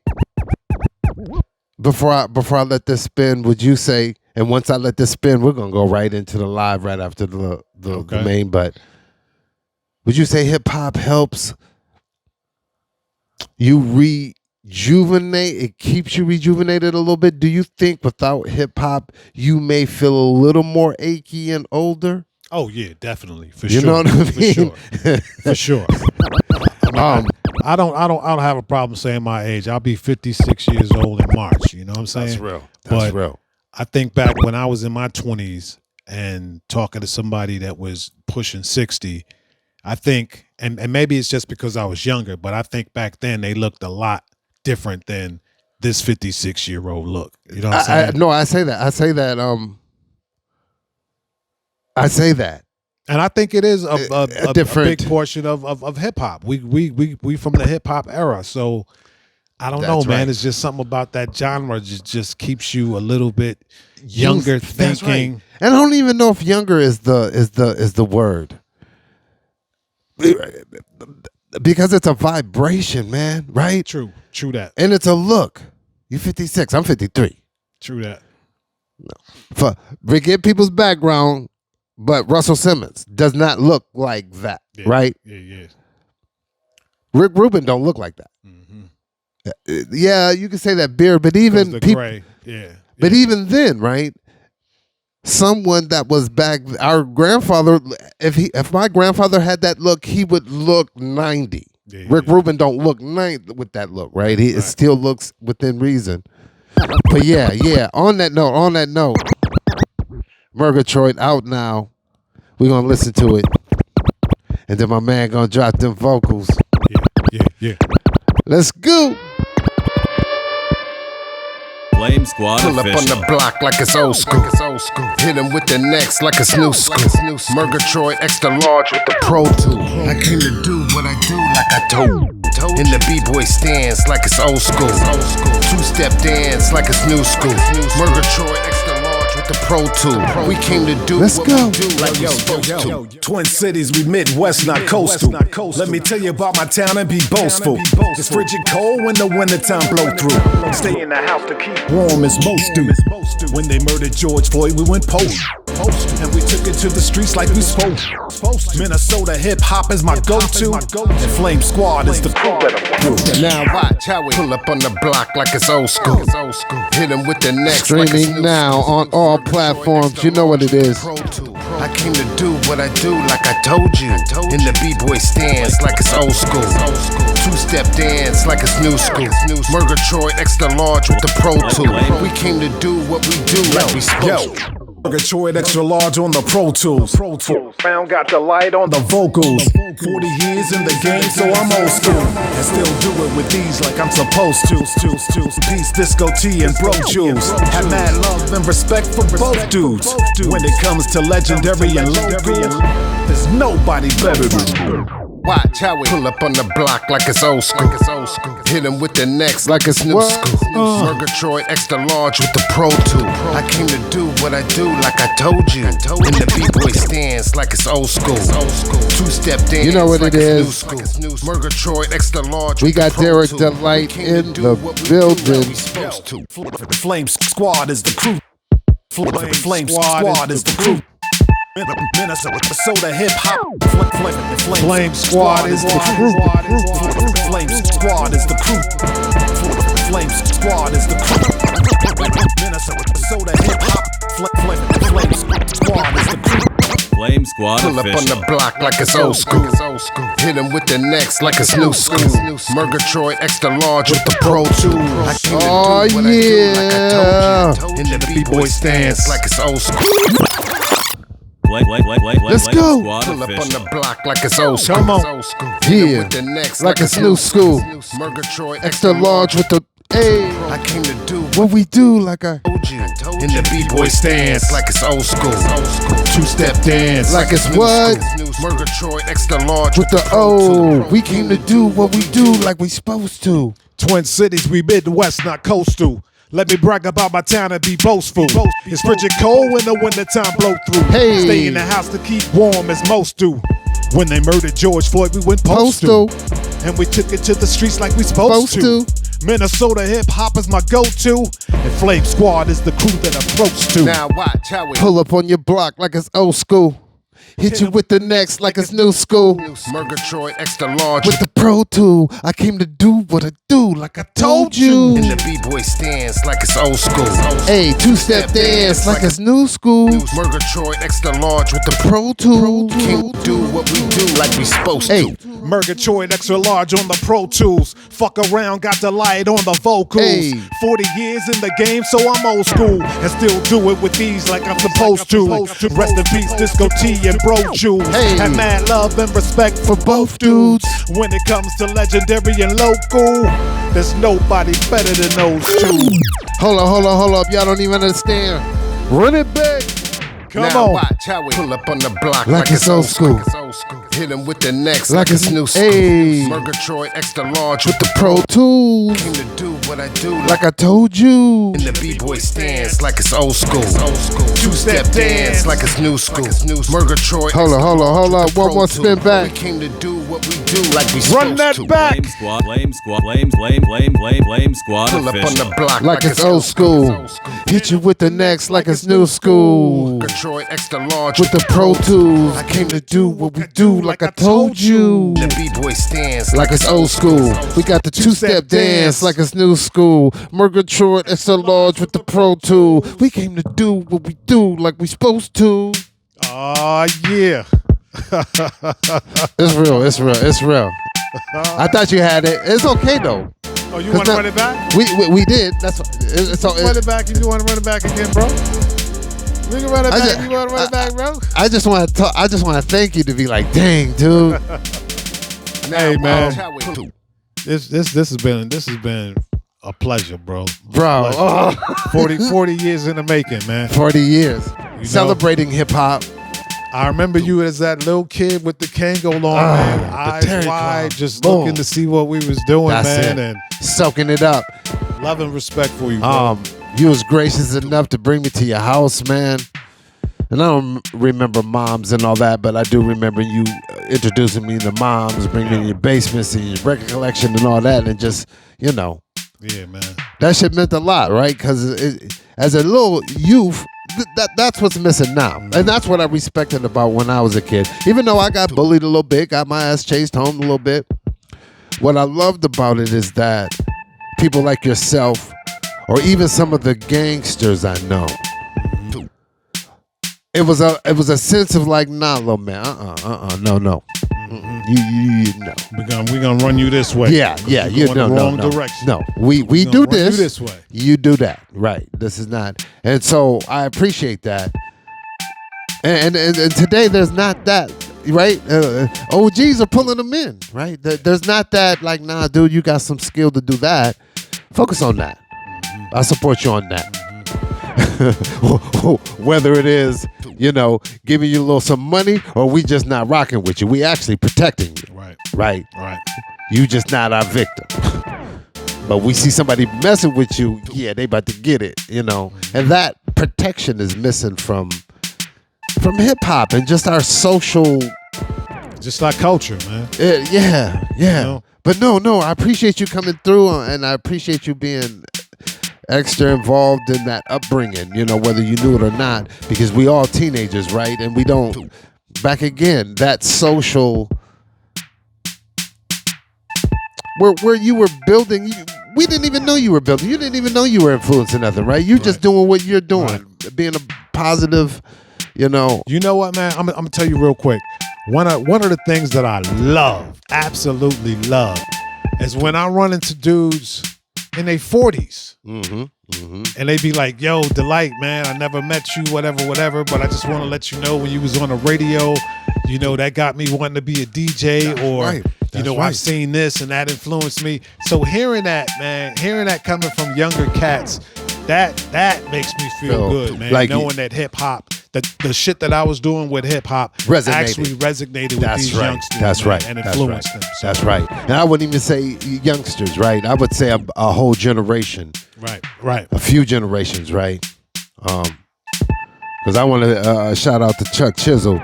[SPEAKER 1] before I let this spin, would you say, and once I let this spin, we're gonna go right into the live right after the main. But would you say hip hop helps you rejuvenate? It keeps you rejuvenated a little bit. Do you think without hip hop you may feel a little more achy and older?
[SPEAKER 3] Oh yeah, definitely, for
[SPEAKER 1] sure. You know what I mean?
[SPEAKER 3] For sure. I don't have a problem saying my age. I'll be 56 years old in March. You know what I'm saying?
[SPEAKER 1] That's real. That's real.
[SPEAKER 3] I think back when I was in my 20s and talking to somebody that was pushing 60, I think, and maybe it's just because I was younger, but I think back then they looked a lot different than this 56-year-old look. You know what I'm saying?
[SPEAKER 1] No, I say that.
[SPEAKER 3] And I think it is a
[SPEAKER 1] different,
[SPEAKER 3] big portion of hip hop. We from the hip hop era, so I don't know, man. Right. It's just something about that genre just keeps you a little bit younger thinking.
[SPEAKER 1] Right. And I don't even know if younger is the word, because it's a vibration, man. Right?
[SPEAKER 3] True that.
[SPEAKER 1] And it's a look. You 56. I'm 53.
[SPEAKER 3] True that.
[SPEAKER 1] No. Forget people's background. But Russell Simmons does not look like that, right?
[SPEAKER 3] Yeah.
[SPEAKER 1] Rick Rubin don't look like that. Yeah, you can say that beer, but even
[SPEAKER 3] the
[SPEAKER 1] people,
[SPEAKER 3] gray. Yeah.
[SPEAKER 1] but even then, right? Someone that was back, our grandfather. If my grandfather had that look, he would look 90.
[SPEAKER 3] Yeah,
[SPEAKER 1] Rick Rubin don't look 90 with that look, right? It still looks within reason. But yeah. On that note, Mergatroid out now. We're gonna listen to it, and then my man gonna drop them vocals.
[SPEAKER 3] Yeah.
[SPEAKER 1] Let's go.
[SPEAKER 8] Flamesquad
[SPEAKER 2] Pull up on
[SPEAKER 8] official.
[SPEAKER 2] the block like it's old school. Hit him with the next like it's new school. Mergatroid extra large with the Pro Tool. I came to do what I do like I told. In the B-boy stance like it's old school. Two-step dance like it's new school. Mergatroid extra large with the Pro Tool. We came to do
[SPEAKER 1] Let's
[SPEAKER 2] what
[SPEAKER 1] go.
[SPEAKER 2] we do like we supposed to.
[SPEAKER 9] Twin cities, we Midwest, not coastal. Let me tell you about my town and be boastful. It's frigid cold when the wintertime blow through. Stay in the house to keep warm as most do. When they murdered George Floyd, we went post. And we took it to the streets like we supposed to. Minnesota hip hop is my go-to. And Flamesquad is the crew that I'm.
[SPEAKER 2] Now watch how we pull up on the block like it's old school. Hit him with the next like it's
[SPEAKER 1] Streaming
[SPEAKER 2] new
[SPEAKER 1] now
[SPEAKER 2] school.
[SPEAKER 1] on all platforms. You know what it is.
[SPEAKER 2] I came to do what I do like I told you. In the B-boy stance like it's old school. Two-step dance like it's new school. Mergatroid extra large with the Pro Tool. We came to do what we do like we supposed to.
[SPEAKER 9] Mergatroid extra large on the Pro Tools. Found got the light on the vocals. 40 years in the game, so I'm old school. And still do it with these like I'm supposed to. Peace, Disco T, and Bro Jules. Have mad love and respect for both dudes. When it comes to legendary and local, there's nobody better than
[SPEAKER 2] Watch how we pull up on the block like it's old school. Hit him with the next like it's new school. Mergatroid extra large with the Pro Tool. I came to do what I do like I told you. In the B-boy stance like it's old school. Two-step dance.
[SPEAKER 1] You know what
[SPEAKER 2] like
[SPEAKER 1] it
[SPEAKER 2] it's
[SPEAKER 1] is.
[SPEAKER 2] new school. Mergatroid extra large.
[SPEAKER 1] We
[SPEAKER 2] with
[SPEAKER 1] got
[SPEAKER 2] the Pro
[SPEAKER 1] Derrick
[SPEAKER 2] Tool.
[SPEAKER 1] Delite
[SPEAKER 2] We came to
[SPEAKER 1] in
[SPEAKER 2] do
[SPEAKER 1] the
[SPEAKER 2] what we do
[SPEAKER 1] building.
[SPEAKER 2] like we supposed to.
[SPEAKER 9] Flamesquad is the crew. Flamesquad is the crew. Minnesota hip hop.
[SPEAKER 3] Flamesquad is the crew.
[SPEAKER 9] Flamesquad is the crew. Flamesquad is the crew. Minnesota hip hop. Flamesquad is the crew.
[SPEAKER 8] Flamesquad
[SPEAKER 2] Pull up on
[SPEAKER 8] official.
[SPEAKER 2] the block like it's old school. Hit him with the next like it's new school. Mergatroid extra large with the Pro Tool. I came to do
[SPEAKER 1] Oh,
[SPEAKER 2] what I do like I told you. In the B-boy stance like it's old school.
[SPEAKER 1] Let's go.
[SPEAKER 2] Pull up on the block like it's old school.
[SPEAKER 1] Come on.
[SPEAKER 2] Hit him
[SPEAKER 1] Yeah.
[SPEAKER 2] with the next
[SPEAKER 1] Like it's new school.
[SPEAKER 2] Mergatroid
[SPEAKER 1] Extra large with the A.
[SPEAKER 2] I came to do
[SPEAKER 1] What we do like I
[SPEAKER 2] told you. In the B-boy stance like it's old school. Two-step dance
[SPEAKER 1] Like it's
[SPEAKER 2] new
[SPEAKER 1] what?
[SPEAKER 2] school. Mergatroid extra large
[SPEAKER 1] with the O. We came to do what we do like we supposed to.
[SPEAKER 3] Twin cities, we Midwest, not coastal. Let me brag about my town and be boastful. It's frigid cold when the wintertime blow through.
[SPEAKER 1] Hey.
[SPEAKER 3] Stay in the house to keep warm as most do. When they murdered George Floyd, we went postal. And we took it to the streets like we supposed to. Minnesota hip hop is my go-to. And Flamesquad is the crew that I'm close to.
[SPEAKER 2] Now watch how we
[SPEAKER 1] Pull up on your block like it's old school. Hit you with the next like it's new school.
[SPEAKER 2] Mergatroid extra large
[SPEAKER 1] With the Pro Tool, I came to do what I do like I told you.
[SPEAKER 2] in the B-boy stance like it's old school.
[SPEAKER 1] Hey, two-step dance like it's new school.
[SPEAKER 2] Mergatroid extra large with the
[SPEAKER 1] Pro Tool.
[SPEAKER 2] Can't do what we do like we supposed
[SPEAKER 1] Hey,
[SPEAKER 2] to.
[SPEAKER 3] Mergatroid extra large on the Pro Tools. Fuck around, got the light on the vocals.
[SPEAKER 1] Hey.
[SPEAKER 3] 40 years in the game, so I'm old school. And still do it with these like I'm supposed to. Rest in peace, Disco T and Bro Jules.
[SPEAKER 1] Hey.
[SPEAKER 3] Have mad love and respect
[SPEAKER 1] for both dudes.
[SPEAKER 3] when it comes to legendary and local. There's nobody better than those two.
[SPEAKER 1] Hold up. Y'all don't even understand. Run it back.
[SPEAKER 3] Come
[SPEAKER 2] now
[SPEAKER 3] on.
[SPEAKER 2] watch how we pull up on the block
[SPEAKER 1] Like it's old school.
[SPEAKER 2] Hit him with the next
[SPEAKER 1] Like
[SPEAKER 2] like it's
[SPEAKER 1] it's-
[SPEAKER 2] new school.
[SPEAKER 1] Hey.
[SPEAKER 2] Mergatroid extra large
[SPEAKER 1] With the Pro Tools.
[SPEAKER 2] Came to do what I do
[SPEAKER 1] Like I told you.
[SPEAKER 2] in the B-boy stance like it's old school. Two-step dance like it's new school. Mergatroid
[SPEAKER 1] Hold up. One more spin
[SPEAKER 2] We
[SPEAKER 1] back.
[SPEAKER 2] came to do what we do like we
[SPEAKER 3] Run
[SPEAKER 2] supposed
[SPEAKER 3] that
[SPEAKER 2] to.
[SPEAKER 3] back.
[SPEAKER 8] Flamesquad, Flamesquad, Flamesquad
[SPEAKER 2] Pull up on the
[SPEAKER 8] official.
[SPEAKER 2] block
[SPEAKER 1] Like it's old school. Hit you with the next like it's new school.
[SPEAKER 2] Mergatroid extra large
[SPEAKER 1] With the Pro Tools, I came to do what we do like I told you.
[SPEAKER 2] The B-boy stands
[SPEAKER 1] Like it's old school. We got the two-step dance like it's new school. Mergatroid extra large with the Pro Tool. We came to do what we do like we supposed to.
[SPEAKER 3] Oh, yeah.
[SPEAKER 1] It's real, it's real, it's real. I thought you had it. It's okay though.
[SPEAKER 3] Oh, you want to run it back?
[SPEAKER 1] We did. That's it's all.
[SPEAKER 3] Run it back if you want to run it back again, bro. We can run it back if you want to run it back, bro.
[SPEAKER 1] I just want to. I just want to thank you to be like, dang, dude.
[SPEAKER 3] Hey, man. This has been a pleasure, bro.
[SPEAKER 1] Bro,
[SPEAKER 3] Oh. 40 years in the making, man.
[SPEAKER 1] 40 years
[SPEAKER 3] You
[SPEAKER 1] celebrating hip hop.
[SPEAKER 3] I remember you as that little kid with the Kango on, man. Eyes
[SPEAKER 1] Terry
[SPEAKER 3] wide,
[SPEAKER 1] Clown.
[SPEAKER 3] just
[SPEAKER 1] Boom.
[SPEAKER 3] looking to see what we was doing,
[SPEAKER 1] That's
[SPEAKER 3] man.
[SPEAKER 1] it.
[SPEAKER 3] And
[SPEAKER 1] Soaking it up.
[SPEAKER 3] love and respect for you, bro.
[SPEAKER 1] You was gracious enough to bring me to your house, man. And I don't remember moms and all that, but I do remember you introducing me to moms, bringing me to your basements and your record collection and all that, and just, you know.
[SPEAKER 3] Yeah, man.
[SPEAKER 1] That shit meant a lot, right? Because as a little youth, that's what's missing now. And that's what I respected about when I was a kid. Even though I got bullied a little bit, got my ass chased home a little bit, what I loved about it is that people like yourself, or even some of the gangsters I know, it was a sense of like, nah, little man, no. You know.
[SPEAKER 3] We're gonna run you this way.
[SPEAKER 1] Yeah, you
[SPEAKER 3] going the wrong direction.
[SPEAKER 1] No, we do
[SPEAKER 3] run
[SPEAKER 1] this.
[SPEAKER 3] you this way.
[SPEAKER 1] You do that. Right. This is not. And so I appreciate that. And today there's not that, right? OGs are pulling them in, right? There's not that like, nah, dude, you got some skill to do that. Focus on that. I support you on that. Whether it is, you know, giving you a little some money, or we just not rocking with you. We actually protecting you. Right. You just not our victim. But we see somebody messing with you, yeah, they about to get it, you know. And that protection is missing from hip hop and just our social,
[SPEAKER 3] just our culture, man.
[SPEAKER 1] Yeah.
[SPEAKER 3] You know?
[SPEAKER 1] But no, I appreciate you coming through, and I appreciate you being extra involved in that upbringing, you know, whether you knew it or not, because we all teenagers, right? And we don't, back again, that social, where you were building, we didn't even know you were building. You didn't even know you were influencing nothing, right? You just doing what you're doing, being a positive, you know.
[SPEAKER 3] You know what, man? I'm gonna tell you real quick. One of the things that I love, absolutely love, is when I run into dudes in their 40s. And they be like, yo, Delite, man, I never met you, whatever, but I just want to let you know when you was on the radio, you know, that got me wanting to be a DJ. I've seen this and that influenced me. So hearing that, man, coming from younger cats, that makes me feel good, man. Like, knowing that hip hop, the shit that I was doing with hip hop actually resonated with these youngsters.
[SPEAKER 1] That's right.
[SPEAKER 3] And influenced them. So.
[SPEAKER 1] That's right. And I wouldn't even say youngsters, right? I would say a whole generation.
[SPEAKER 3] Right.
[SPEAKER 1] A few generations, right? Because I want to shout out to Chuck Chisel.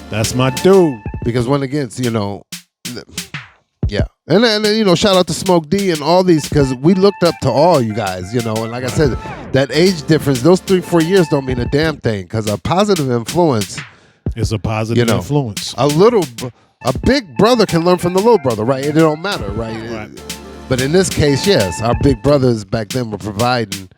[SPEAKER 3] That's my dude.
[SPEAKER 1] Because when against, you know, yeah. And then, you know, shout out to Smoke D and all these, because we looked up to all you guys, you know. And like I said, that age difference, those 3-4 years don't mean a damn thing, because a positive influence
[SPEAKER 3] is a positive influence.
[SPEAKER 1] A big brother can learn from the little brother, right? It don't matter, right? But in this case, yes, our big brothers back then were providing.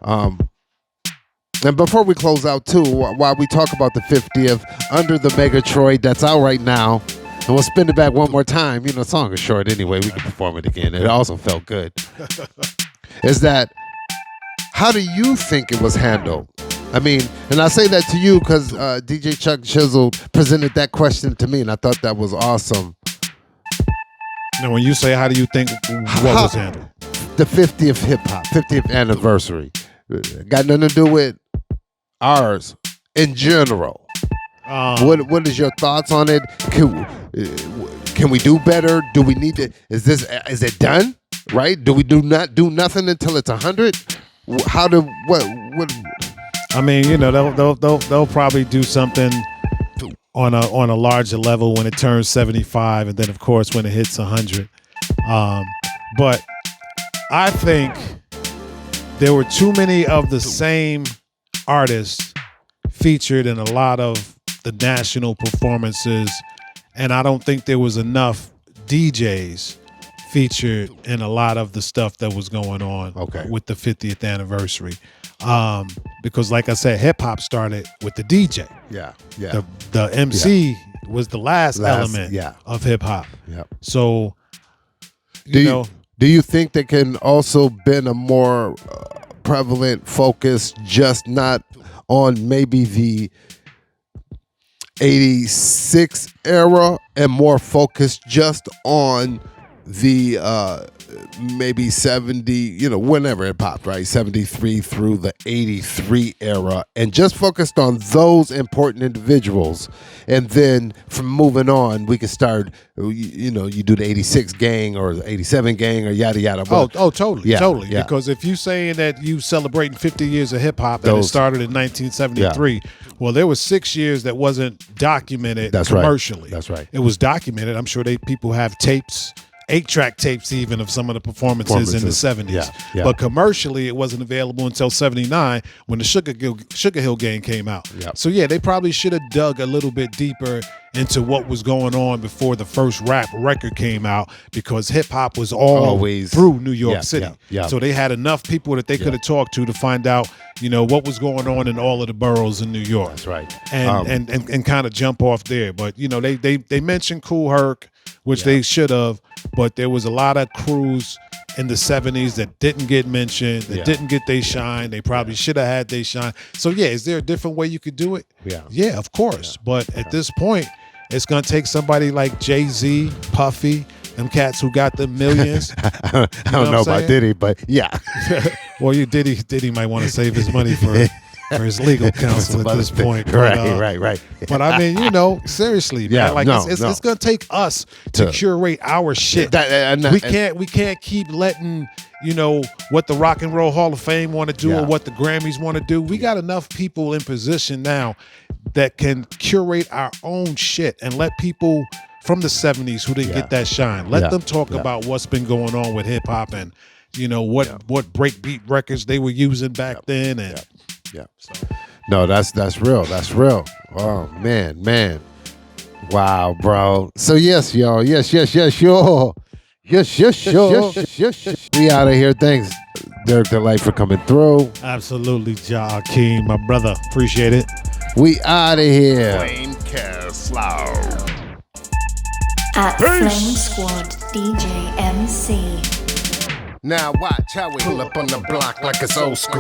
[SPEAKER 1] And before we close out, too, while we talk about the 50th, Under the Mergatroid, that's out right now. And we'll spin it back one more time. You know, the song is short anyway. We can perform it again. It also felt good. Is that, how do you think it was handled? I mean, and I say that to you because DJ Chuck Chisel presented that question to me, and I thought that was awesome.
[SPEAKER 3] Now, when you say, how do you think what was handled?
[SPEAKER 1] The 50th hip-hop, 50th anniversary. Got nothing to do with ours in general. What is your thoughts on it? Can we do better? Do we need to? Is it done? Right? Do we not do nothing until it's 100? What?
[SPEAKER 3] I mean, you know, they'll probably do something on a larger level when it turns 75, and then of course when it hits 100. But I think there were too many of the same artists featured in a lot of the national performances, and I don't think there was enough DJs featured in a lot of the stuff that was going on with the 50th anniversary. Because like I said, hip hop started with the DJ.
[SPEAKER 1] Yeah.
[SPEAKER 3] The MC was the last element of hip hop.
[SPEAKER 1] Yeah.
[SPEAKER 3] So,
[SPEAKER 1] do you think there can also been a more prevalent focus, just not on maybe the 86 era, and more focused just on the maybe 70, whenever it popped, right? 73 through the 83 era, and just focused on those important individuals. And then from moving on, we can start, you do the 86 gang or the 87 gang or yada, yada.
[SPEAKER 3] Totally.
[SPEAKER 1] Yeah.
[SPEAKER 3] Because if you're saying that you celebrating 50 years of hip hop and it started in 1973, well, there was 6 years that wasn't documented commercially.
[SPEAKER 1] That's right.
[SPEAKER 3] It was documented. I'm sure people have tapes, 8-track tapes even, of some of the performances in the 70s.
[SPEAKER 1] Yeah.
[SPEAKER 3] But commercially, it wasn't available until 79 when the Sugar Hill Gang came out.
[SPEAKER 1] Yeah.
[SPEAKER 3] So yeah, they probably should have dug a little bit deeper into what was going on before the first rap record came out, because hip hop was always through New York City.
[SPEAKER 1] Yeah.
[SPEAKER 3] So they had enough people that they could have talked to find out, what was going on in all of the boroughs in New York.
[SPEAKER 1] That's right.
[SPEAKER 3] And kind of jump off there. But they mentioned Kool Herc, which they should have, but there was a lot of crews in the 70s that didn't get mentioned, that didn't get their shine. They probably should have had their shine. So yeah, is there a different way you could do it? Yeah, of course. But at this point, it's gonna take somebody like Jay-Z, Puffy, them cats who got the millions.
[SPEAKER 1] I don't know about Diddy, but yeah.
[SPEAKER 3] Well, Diddy might want to save his money for his legal counsel at this point. But,
[SPEAKER 1] Right.
[SPEAKER 3] But I mean, seriously, man. It's gonna take us to curate our shit. We can't keep letting what the Rock and Roll Hall of Fame want to do or what the Grammys want to do. We got enough people in position now that can curate our own shit and let people from the 70s who didn't get that shine, let them talk about what's been going on with hip hop and what breakbeat records they were using back then. And
[SPEAKER 1] no, that's real. That's real. Oh man. Wow, bro. So yes, y'all. Yes, sure. Yes. We out of here. Thanks, Derrick Delite, for coming through.
[SPEAKER 3] Absolutely, Jakeem, my brother. Appreciate it.
[SPEAKER 1] We out of here.
[SPEAKER 2] Flamecast loud.
[SPEAKER 7] At Flamesquad DJ MC.
[SPEAKER 2] Now watch how we pull up on the block like it's old school.